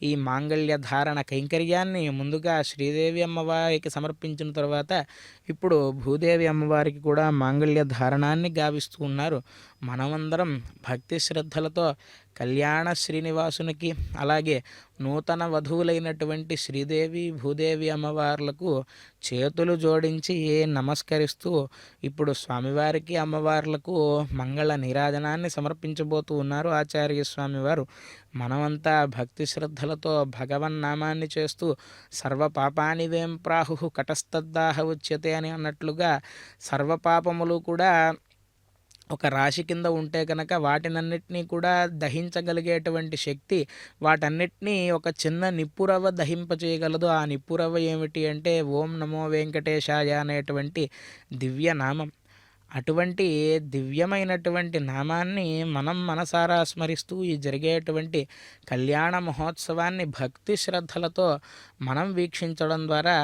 ఈ మాంగళ్య ధారణ కైంకర్యాన్ని ముందుగా శ్రీదేవి అమ్మవారికి సమర్పించిన తర్వాత ఇప్పుడు భూదేవి అమ్మవారికి కూడా మాంగళ్య ధారణాన్ని గావిస్తూ ఉన్నారు. మనమందరం భక్తి శ్రద్ధలతో కళ్యాణ శ్రీనివాసునికి అలాగే నూతన వధువులైనటువంటి శ్రీదేవి భూదేవి అమ్మవార్లకు చేతులు జోడించి నమస్కరిస్తూ ఇప్పుడు స్వామివారికి అమ్మవార్లకు మంగళ నీరాజనాన్ని సమర్పించబోతూ ఉన్నారు ఆచార్య స్వామివారు. మనమంతా భక్తి శ్రద్ధలతో భగవన్నామాన్ని చేస్తూ సర్వ పాపాని వేం ప్రాహు కటస్తద్దాహ ఉచ్యతే అని అన్నట్లుగా సర్వపాపములు కూడా ఒక రాశి కింద ఉంటే కనుక వాటినన్నిటినీ కూడా దహించగలిగేటువంటి శక్తి వాటన్నిటినీ ఒక చిన్న నిప్పురవ్వ దహింపచేయగలదు. ఆ నిప్పురవ్వ ఏమిటి అంటే ఓం నమో వెంకటేశాయ అనేటువంటి దివ్యనామం. అటువంటి దివ్యమైనటువంటి నామాన్ని మనం మనసారా స్మరిస్తూ ఈ జరిగేటువంటి కళ్యాణ మహోత్సవాన్ని భక్తి శ్రద్ధలతో మనం వీక్షించడం ద్వారా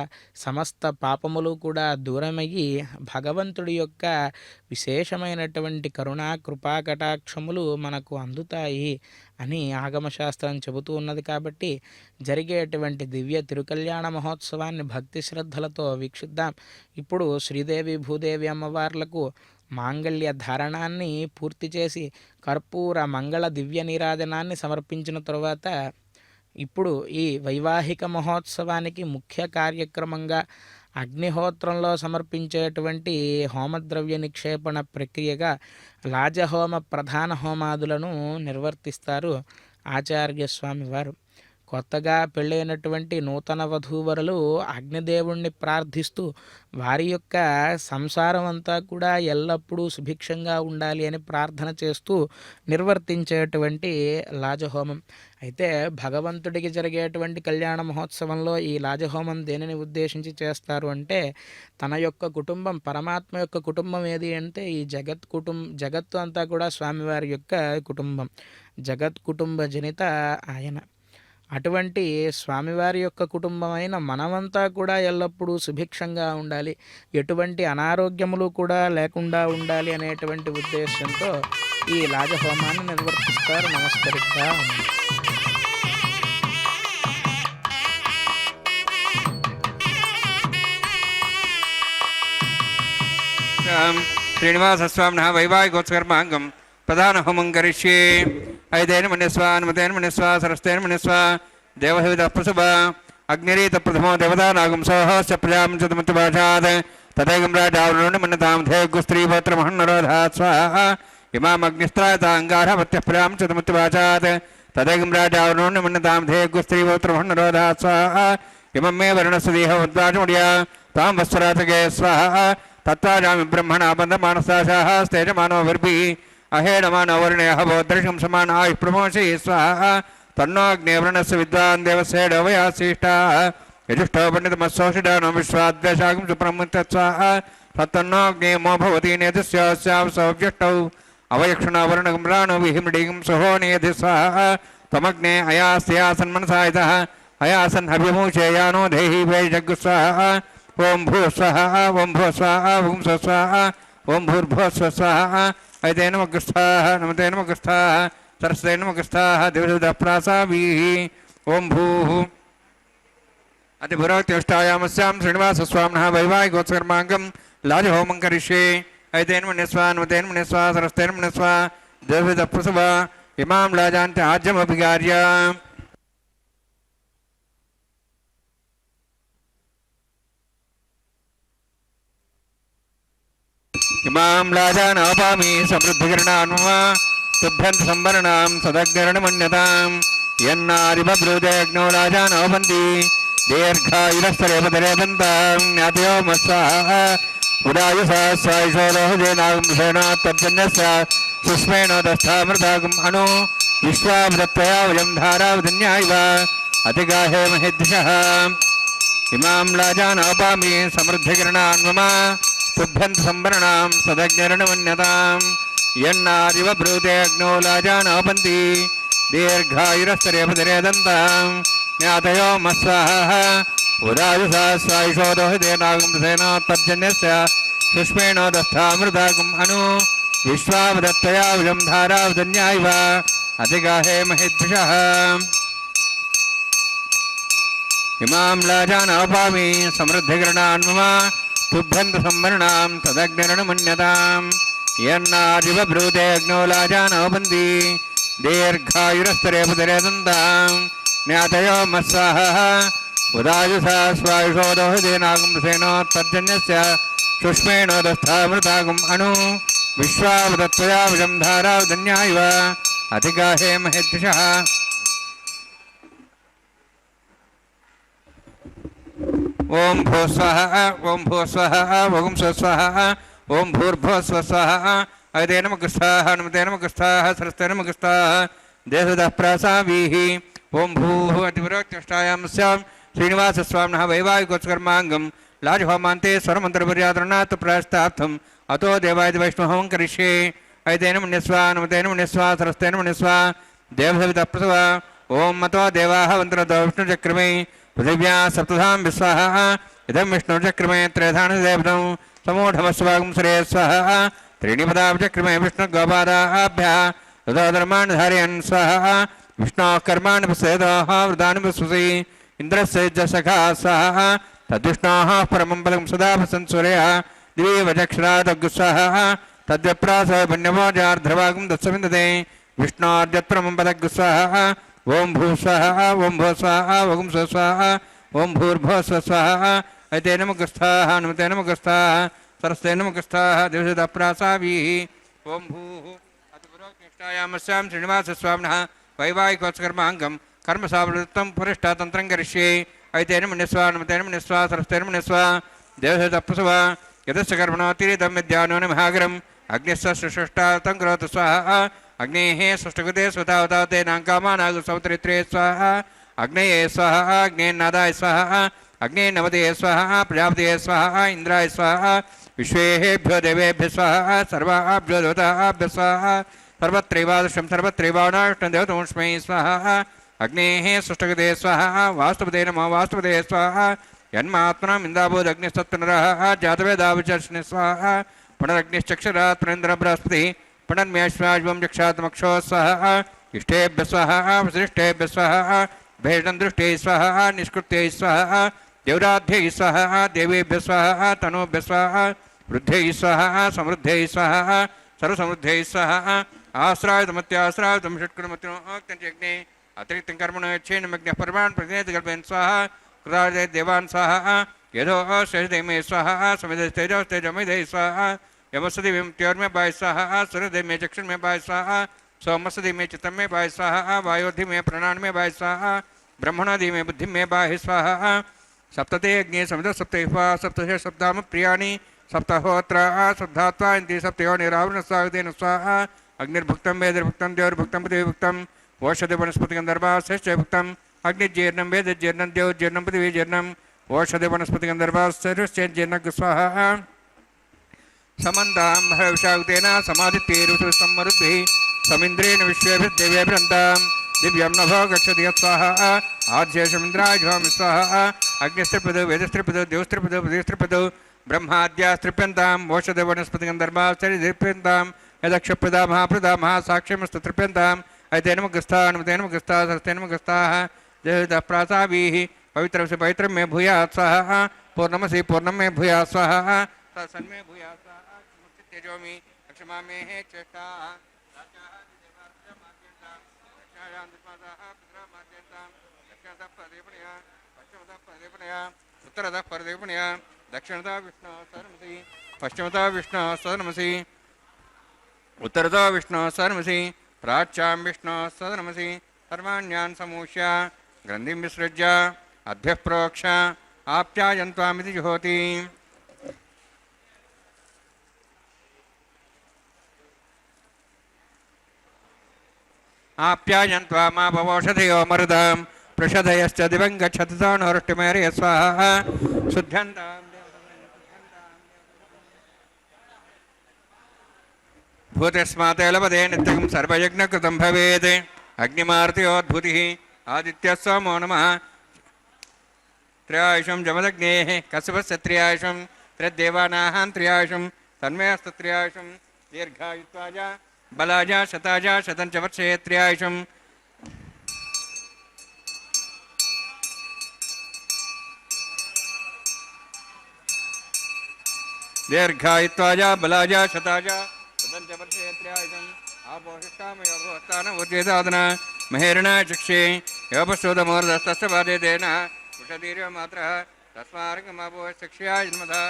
సమస్త పాపములు కూడా దూరమయ్యి భగవంతుడి యొక్క విశేషమైనటువంటి కరుణా కృపా కటాక్షములు మనకు అందుతాయి అని ఆగమశాస్త్రం చెబుతూ ఉన్నది. కాబట్టి జరిగేటువంటి దివ్య తిరుకల్యాణ మహోత్సవాన్ని భక్తి శ్రద్ధలతో వీక్షిద్దాం. ఇప్పుడు శ్రీదేవి భూదేవి అమ్మవార్లకు మాంగళ్య ధారణాన్ని పూర్తి చేసి కర్పూర మంగళ దివ్య నీరాజనాన్ని సమర్పించిన తరువాత ఇప్పుడు ఈ వైవాహిక మహోత్సవానికి ముఖ్య కార్యక్రమంగా అగ్నిహోత్రంలో సమర్పించేటువంటి హోమద్రవ్య నిక్షేపణ ప్రక్రియగా లాజహోమ ప్రధాన హోమాదులను నిర్వర్తిస్తారు ఆచార్య స్వామి వారు. కొత్తగా పెళ్ళైనటువంటి నూతన వధూవరులు అగ్నిదేవుణ్ణి ప్రార్థిస్తూ వారి యొక్క సంసారం అంతా కూడా ఎల్లప్పుడూ సుభిక్షంగా ఉండాలి అని ప్రార్థన చేస్తూ నిర్వర్తించేటువంటి లాజహోమం. అయితే భగవంతుడికి జరిగేటువంటి కళ్యాణ మహోత్సవంలో ఈ లాజహోమం దేనిని ఉద్దేశించి చేస్తారు అంటే తన యొక్క కుటుంబం, పరమాత్మ యొక్క కుటుంబం ఏది అంటే ఈ జగత్తు అంతా కూడా స్వామివారి యొక్క కుటుంబం. జగత్ కుటుంబ జనిత ఆయన. అటువంటి స్వామివారి యొక్క కుటుంబమైన మనమంతా కూడా ఎల్లప్పుడూ సుభిక్షంగా ఉండాలి, ఎటువంటి అనారోగ్యములు కూడా లేకుండా ఉండాలి అనేటువంటి ఉద్దేశంతో ఈ లాజహోమాన్ని నిర్వర్తిస్తారు. నమస్కరిద్దాం. శ్రీనివాసస్వామినः వైవాహికోత్సకర్మాంగం ప్రధాన హోమం కరిష్యే. ఐదేన మన్యస్వ అనుమతేన మన్యస్వ సరస్తేన మన్యస్వ దేవహిత ప్రసభ అగ్నిరీత ప్రథమో దేవతానాగం సోహస్య ప్రజాం చతుమతిభాషాత్ తథైకం రాజావరుణ్ మన్యతాం ధేగు స్త్రీపత్రమహన్నరోధాత్ స్వాహ ఇమాం అగ్నిస్త్రాతాంగారవత్యః ప్రజాం చతుమతిభాషాత్ తథైకం రాజావరుణ్ మన్యతాం ధేగు స్త్రీపత్రమహన్నరోధాత్ స్వాహ ఇమం మే వర్ణస్సు దేహ ఉద్వాచముడియా తాం వత్సరాతకే స్వాహ తత్వాజామి బ్రహ్మణ బంధమానసాశాః స్తేజమానో వర్భిః అహేడమానో వర్ణయః భోదృశం సమాన ఆయుః ప్రమోషి స్వాహ తన్నో అగ్నేవ్రణస్సు విద్వాన్ దేవస్యేడవయాశిష్టాః యజుష్టో పండితమస్సోషిడానో విశ్వాద్వేషాగం సుప్రముత్యత్ స్వాహ తన్నో అగ్నేమో భవతి నేతస్యాస్యాం సౌవ్యష్టౌ అవయక్షణో వర్ణగం రాణో విహిమృడిగం సుహో నేధి స్వాహ త్వమగ్నే అయాస్యాసన్మనసాయితః అయాసన్ హవ్యమూచేయానో దేహి వేజగ్గు స్వాహ ఓం భూ స్వహ ఓం భూ స్వాహ ఓం స్వ స్వాహ ఓం భూర్భువ స్వ స్వాహ ఐతే నమగ్రస్థాః నమతే నమగ్రస్థాః సరస్వతే నమగ్రస్థాః దివసప్రాసావీః ఓం భూః అతిపురోక్తిష్టాయామస్యాం శ్రీనివాసస్వామినः వైవాహికోత్సకర్మాంగం లాజహోమం కరిష్యే. ఐతేన మన్యస్వ అనుమతేన మన్యస్వ సరస్వతేన మన్యస్వ దేవసప్రసవ ఇమాం లాజాంతి ఆజ్యమభిగార్య. ఇమాం లాజానాపామి సమృద్ధికరణాన్మమ తుభ్యంత సంవరణాం సదగ్నిరణమన్యతాం యన్నారిబ్రూదేగ్నో లాజానోపంతి దీర్ఘాయురస్తరేపదరేదంతాం జ్ఞాతయో మత్స్వాహ ఉదాయుసాస్వాయుషోలోహజేనాగంసేనాత్తర్జన్యస్య సుస్మేణోదస్థామృతాగం అణు విశ్వావృత్తయా వయం ధారావధన్యాయివ అతిగాహే మహేద్దిశః. ఇమాం లాజానాపామి సమృద్ధికరణాన్మమ తుభ్యంత సంవరణాం సదగ్నిరణమన్యతాం యన్నారివ బ్రూతే అగ్నో లాజానోపంతి దీర్ఘాయురస్తరేపదరేదంతాం జ్ఞాతయో మత్స్వాహ ఉదాయుసాస్వాయుషోదోహితేనాగంసేనోత్తర్జన్యస్య సుష్మేణోదస్థామృతాగం అణు విశ్వావదత్తయా విజం ధారావధన్యాయివ అతిగాహే మహేద్భిషః. ఇమాం లాజానోపామి సమృద్ధికరణాన్మమ తుభ్యంత సంవరణాం తదగ్నిరణమన్యతాం యన్నారివ బ్రూతే అగ్నో లాజానోపంతి దీర్ఘాయురస్తరేపదరేదంతాం జ్ఞాతయో మత్స్వాహ ఉదాయుసాస్వాయుషోదోహితేనాగంసేనోత్తర్జన్యస్య సుష్మేణోదస్థామృతాగం అణు విశ్వావదత్తయా విజం ధారావధన్యాయివ అతిగాహే మహేద్దిశః. ఓం భూస్వః ఓం భూస్వః ఓం స్వస్వః ఓం భూర్భువస్వః స్వః ఐతే నమగ్రస్థాః అనుమతే నమగ్రస్థాః సరస్తే నమగ్రస్థాః దేవతః ప్రాసావీః. ఓం భూః అతిపురోక్తిష్టాయామస్యాం శ్రీనివాసస్వామినः వైవాహికోత్సకర్మాంగం లాజహోమాంతే స్వరమంత్రపర్యాదరణాత్ ప్రాయశ్చిత్తార్థం అతో దేవాయ వైష్ణవహోమం కరిష్యే. ఐతేన మన్యస్వ అనుమతేన మన్యస్వ సరస్తేన మన్యస్వ దేవసవితః ప్రసవ. ఓం మతో దేవాః వంతరతో విష్ణుచక్రమే పృథివ్యా సప్తధాం విశ్వాః ఇదం విష్ణుచక్రమే త్రేధానదేవతం సమూఢమస్వాగం శ్రేయస్వః त्रीणि पदाब्जक्रमे विष्णुगोपादाभ्यः तदोधर्माणि धारयन् स्वः विष्णोः कर्माणि पश्येदोः वृदानि पश्यसि इन्द्रस्य सखा स्वः तद्विष्णोः परमं पदं सदा पश्यन् सूर्यः दिवि वचक्षरादग्स्वः तद्विप्रासो पुण्यमोजार्ध्रभागं दत्सविन्दते विष्णोर्यत्परमं पदग्स्वः ओं भूस्वः ओं भूस्वः ओं स्वस्वः ओं भूर्भुवस्वः ऐते नमगस्थाः नमते नमगस्थाः सरस्ते नमगस्थाः दिवसप्रासावीः ओं भूः अतिपुरोक्तिष्ठायामस्यां श्रीनिवासस्वामिनः वैवाहिकोत्सकर्माङ्गं कर्मसावृत्तं पुरिष्ठातन्त्रं करिष्ये ऐते नमन्यस्व नमते नमन्यस्व सरस्ते नमन्यस्व देवसप्तसव यतस्य कर्मणोऽतिरितं विद्यानो नमहागरम् अग्निस्य सुष्टातं करोतु स्वाहा अग्नेः सुष्टकृते स्वतावताते नाङ्कामानागसौतरित्रे स्वाहा अग्नये स्वाहा अग्नेन्नादाय स्वाहा अग्ने नवदे स्वाहा प्रजापतये स्वाहा इंद्राय स्वाहा विश्वेभ्यो देवेभ्यः स्वाहा सर्वाभ्यो देवताभ्यः स्वाहा सर्वत्रैवादृशं सर्वत्रैवाणाष्टं देवतोष्मै स्वाहा अग्नेः सुष्टकृते स्वाहा वास्तुपते नमो वास्तुपते स्वाहा यन्मात्मनाम् इन्दाबोधग्निस्तत्पुनरः जातवेदावचर्षणे स्वाहा पुनरग्निश्चक्षरात् पुनरेन्द्र बृहस्पतिः पुनर्म्याश्वाज्वं जक्षात्मक्षो स्वाहा इष्टेभ्यः स्वाहा वसिष्ठेभ्यः स्वाहा भेषं दृष्टे स्वाहा निष्कृत्यै स्वाहा देवराध्यै स्वाहा देवेभ्यः स्वाहा तनूभ्यः स्वाहा వృద్ధై స్వహ సమృద్ధై స్వహ సర్వసమృద్ధై స్వహ ఆశ్రాయుతమత్యాశ్రాయుతం షట్కుణమత్యగ్నే అతిరిక్తం కర్మణ యచ్చేన్మగ్న పరమాన్ ప్రతినేత కల్పయన్ స్వాహ కృతాజయ దేవాన్ స్వాహ యదో శేషదేమే స్వాహ సమిధైస్తేజమేధై స్వాహ यमस्ति त्योर में बाय स्वाहा सूर्यदेव में चक्षुण में बाय स्वाहा सोमस्ति में चित्त में बाय स्वाहा वायोधि में प्राण में बाय स्वाहा ब्रह्मणादि में बुद्धि में बाय स्वाहा सप्तते अग्नि समित सप्तवा सप्तश सप्ताम प्रियाणि सप्तहोत्र सप्तात्वा इंति सप्तयो निरावरण स्वागतेन स्वाहा अग्निर्भुक्तं वेदिर्भुक्तं देवैर्भुक्तं पृथिवीर्भुक्तं ओषधि वनस्पति गंधर्वा श्रेष्ठभुक्तं अग्निजीर्णं वेदजीर्णं देवजीर्णं पृथिवीजीर्णं ओषधि वनस्पति गंधर्वा श्रेष्ठजीर्णं स्वाहा समन्तां हर्षागतेन समादित्यैरुषु समरुद्भिः समिन्द्रेण विश्वेभिर्देवेभिरन्तां दिव्यं नभो गच्छति यत्स्वाहा आद्येशमिन्द्राय ज्वामि स्वाहा अग्निस्त्रिपदो वेदस्त्रिपदो देवस्त्रिपदो पृथिवीस्त्रिपदो ब्रह्माद्यास्त्रिप्यन्ताम् ओषधवनस्पतिगन्धर्वाश्चर्यप्यन्तां यदक्षप्रदा महाप्रदा महासाक्ष्यमस्तृप्यन्ताम् ऐतेनमुखस्था सरस्तेनमुखस्ताः जयतः प्रासाभिः पवित्रं से पवित्रं मे भूयात् स्वाहा पूर्णमसि पूर्णं मे भूयात् स्वाहा सन्मे भूयात् स्वाहा तेजोमि क्षमा मे हे चेष्टा उत्तरतः परदेवणया दक्षिणतः विष्णु सदनमसि पश्चिमतः विष्णु सदनमसि उत्तरतः विष्णु सदनमसि प्राच्यां विष्णु सदनमसि सर्वाण्यान् समूष्य ग्रन्थिं विसृज्य अद्भ्यः प्रोक्ष आप्यायन्त्वामिति जुहोति आप्यायन्त्वा मा भवौषधयो मरुदां पृषधयश्च दिवं गच्छति तानोरुष्टिमेर्य स्वाहा शुद्ध्यन्तां भूतस्मात् लभते नित्यं सर्वयज्ञकृतं भवेत् अग्निमारुतयोद्भूतिः आदित्यः सोमो नमः त्र्यायुषं जमदग्नेः कश्यपस्य त्र्यायुषं त्रिदेवानाः त्र्यायुषं तन्मयस्तु त्र्यायुषं दीर्घायुत्वाय बलाज शताज शतं च वर्षे त्र्यायुषं दीर्घायुत्वाय बलाज शताज शतं च वर्षे त्र्यायुषं आपोषिष्टामयोर्भवत्तानवोज्येदादन महेरणा चक्षे योपशोधमोर्धस्तस्य बाधेदेन उषदीर्यमात्रः तस्मार्गमापो चक्ष्या जन्मतः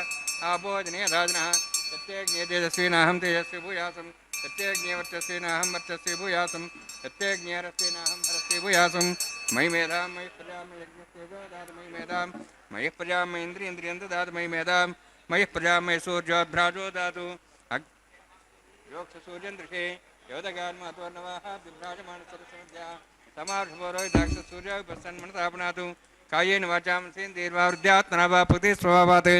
आपोजनीयधाजनः प्रत्येज्ञेतेजस्वीनाहं तेजस्वी भूयासं प्रत्येज्ञवर्चस्वीनाहं वर्चस्वी भूयासं प्रत्येज्ञरस्वीनाहं हरस्वी भूयासं मयि मेधां मयि प्रजां मयि यज्ञस्तेजो दातु मयि मेधां मयि प्रजां मयि इन्द्रियं ददातु मयि मेधां मयि प्रजां मयि सूर्योद्भ्राजो दातु योगसूर्यन्दृशे योदगान्मात्वर्णवाः बिभ्राजमानसरस्वत्या समार्षपोरोहिताक्षसूर्य उपसन्मनतापनातु कायेन वाचां सेन्द्रियर्वा वृद्ध्यात्मना वा पुते स्वभावात्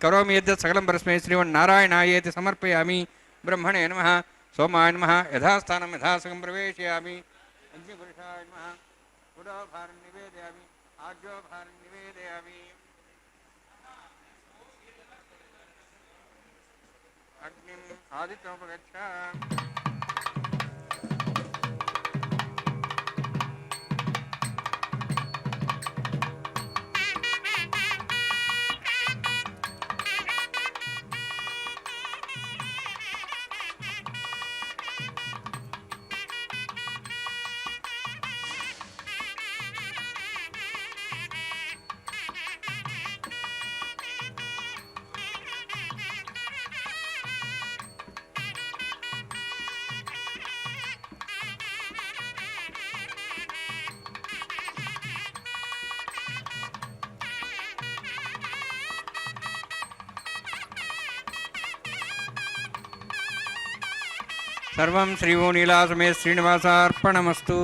करोमि यद्यत् सकलं परस्मै श्रीमन्नारायणायेति समर्पयामि ब्रह्मणे नमः सोमाय नमः यथास्थानं यथासकं प्रवेशयामि अग्निपुरुषाय नमः पुरोभारं निवेदयामि आज्योभारं निवेदयामि अग्निम् आदित्यमुपगच्छ सर्वं श्रीवोनीलासमे श्रीनिवासार्पणमस्तु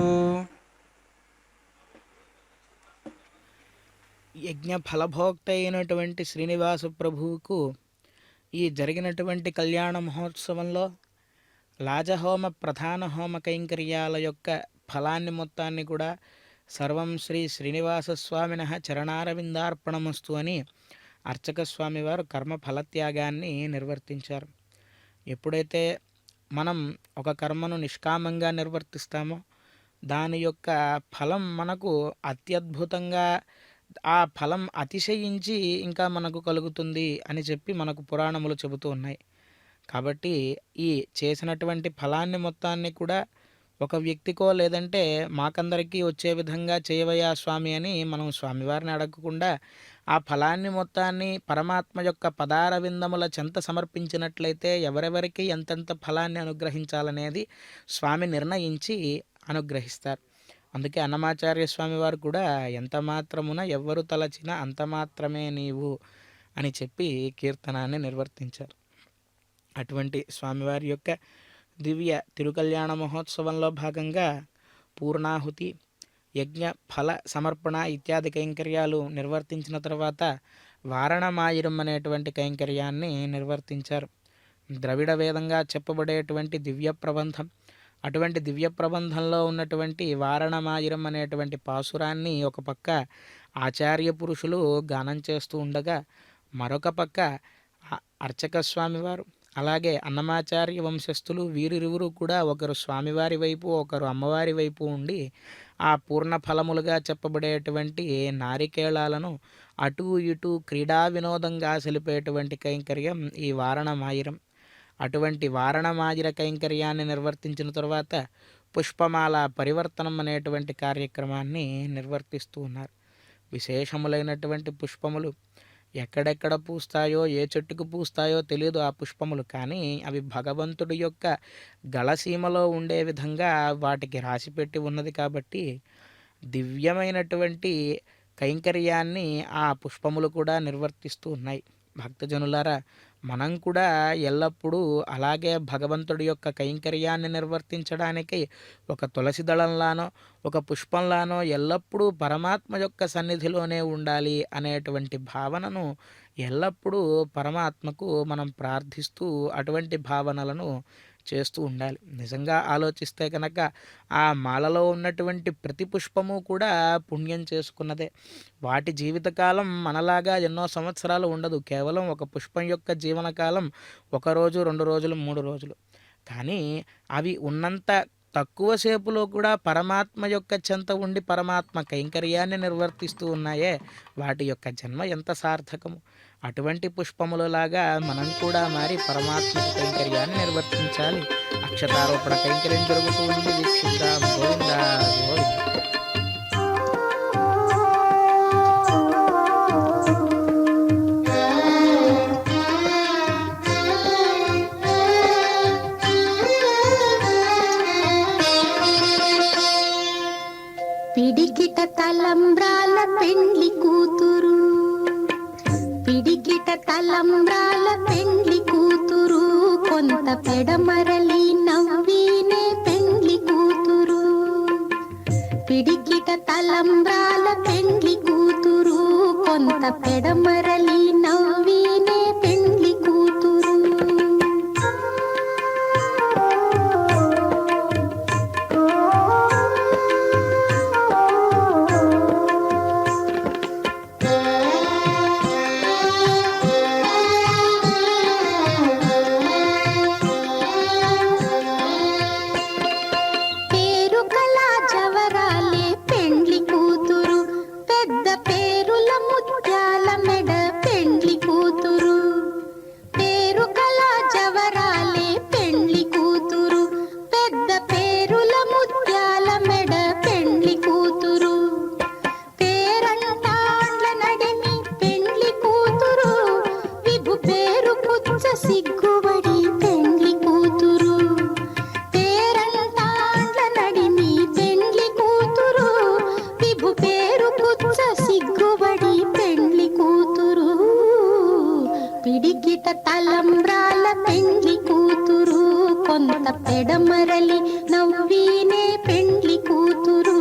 యజ్ఞ ఫలభోక్త అయినటువంటి శ్రీనివాస ప్రభువుకు ఈ జరిగినటువంటి కళ్యాణ మహోత్సవంలో లాజహోమ ప్రధాన హోమ కైంకర్యాల యొక్క ఫలాన్ని మొత్తాన్ని కూడా సర్వం శ్రీ శ్రీనివాస స్వామిన చరణారవిందార్పణమస్తు అని అర్చక స్వామివారు కర్మ ఫలత్యాగాన్ని నిర్వర్తించారు. ఎప్పుడైతే మనం ఒక కర్మను నిష్కామంగా నిర్వర్తిస్తామో దాని యొక్క ఫలం మనకు అత్యద్భుతంగా ఆ ఫలం అతిశయించి ఇంకా మనకు కలుగుతుంది అని చెప్పి మనకు పురాణములు చెబుతూ ఉన్నాయి. కాబట్టి ఈ చేసినటువంటి ఫలాన్ని మొత్తాన్ని కూడా ఒక వ్యక్తికో లేదంటే మాకందరికీ వచ్చే విధంగా చేయవయ్యా స్వామి అని మనం స్వామివారిని అడగకుండా ఆ ఫలాన్ని మొత్తాన్ని పరమాత్మ యొక్క పదార విందముల చెంత సమర్పించినట్లయితే ఎవరెవరికి ఎంతెంత ఫలాన్ని అనుగ్రహించాలనేది స్వామి నిర్ణయించి అనుగ్రహిస్తారు. అందుకే అన్నమాచార్య స్వామి వారు కూడా ఎంత మాత్రమున ఎవ్వరు తలచినా అంత మాత్రమే నీవు అని చెప్పి కీర్తనాన్ని నిర్వర్తించారు. అటువంటి స్వామివారి యొక్క దివ్య తిరుకల్యాణ మహోత్సవంలో భాగంగా పూర్ణాహుతి, యజ్ఞ ఫల సమర్పణ ఇత్యాది కైంకర్యాలు నిర్వర్తించిన తర్వాత వారణమాయిరం అనేటువంటి కైంకర్యాన్ని నిర్వర్తించారు. ద్రవిడ వేదంగా చెప్పబడేటువంటి దివ్య ప్రబంధం, అటువంటి దివ్య ప్రబంధంలో ఉన్నటువంటి వారణమాయిరం అనేటువంటి పాసురాన్ని ఒక పక్క ఆచార్య పురుషులు గానం చేస్తూ ఉండగా మరొక పక్క అర్చక స్వామివారు అలాగే అన్నమాచార్య వంశస్థులు వీరిరువురు కూడా ఒకరు స్వామివారి వైపు ఒకరు అమ్మవారి వైపు ఉండి ఆ పూర్ణ ఫలములుగా చెప్పబడేటువంటి నారికేళాలను అటు ఇటు క్రీడా వినోదంగా సెలిపేటువంటి కైంకర్యం ఈ వారణమాయిరం. అటువంటి వారణమాయిర కైంకర్యాన్ని నిర్వర్తించిన తర్వాత పుష్పమాల పరివర్తనం అనేటువంటి కార్యక్రమాన్ని నిర్వర్తిస్తూ ఉన్నారు. విశేషములైనటువంటి పుష్పములు ఎక్కడెక్కడ పూస్తాయో ఏ చెట్టుకు పూస్తాయో తెలియదు ఆ పుష్పములు, కానీ అవి భగవంతుడి యొక్క గళసీమలో ఉండే విధంగా వాటికి రాసిపెట్టి ఉన్నది కాబట్టి దివ్యమైనటువంటి కైంకర్యాన్ని ఆ పుష్పములు కూడా నిర్వర్తిస్తూ ఉన్నాయి. భక్తజనులారా, మనం కూడా ఎల్లప్పుడూ అలాగే భగవంతుడి యొక్క కైంకర్యాన్ని నిర్వర్తించడానికి ఒక తులసి దళంలానో ఒక పుష్పంలానో ఎల్లప్పుడూ పరమాత్మ యొక్క సన్నిధిలోనే ఉండాలి అనేటువంటి భావనను ఎల్లప్పుడూ పరమాత్మకు మనం ప్రార్థిస్తూ అటువంటి భావనలను చేస్తూ ఉండాలి. నిజంగా ఆలోచిస్తే కనుక ఆ మాలలో ఉన్నటువంటి ప్రతి పుష్పము కూడా పుణ్యం చేసుకున్నదే. వాటి జీవితకాలం మనలాగా ఎన్నో సంవత్సరాలు ఉండదు. కేవలం ఒక పుష్పం యొక్క జీవనకాలం 1 రోజు 2 రోజులు 3 రోజులు. కానీ అవి ఉన్నంత తక్కువ సేపులో కూడా పరమాత్మ యొక్క చెంత ఉండి పరమాత్మ కైంకర్యాన్ని నిర్వర్తిస్తూ ఉన్నాయే, వాటి యొక్క జన్మ ఎంత సార్థకము. అటువంటి పుష్పములలాగా మనం కూడా మారి పరమాత్మ కైంకర్యాన్ని నిర్వర్తించాలి. అక్షతారోపణ కైంకర్యం జరుగుతూ ఉంది. వీక్షిద్దాం. గోవిందా గోవింద. పిడికిట తలంబ్రాల పెండ్లి కూతురు, పిడికిట తలంబ్రాల పెండ్లి కూతురు, కొంత పెడమరలి నవ్వీనే పెండ్లి కూతురు. పిడికిట తలంబ్రాల పెండ్లి కూతురు, కొంత పెడమరలి నవ్వీనే పెండ్లి కూతురు. సిగ్గుబడి పెండ్లి కూతురు, పేరంటాండ్ల నడిమి పెండ్లి కూతురు, విభు పేరు పుచ్చ సిగ్గుబడి పెండ్లి కూతురు. పిడికిట తలంబ్రాల పెండ్లి కూతురు, కొంత పెడమరలి నవ్వీనే పెండ్లి కూతురు.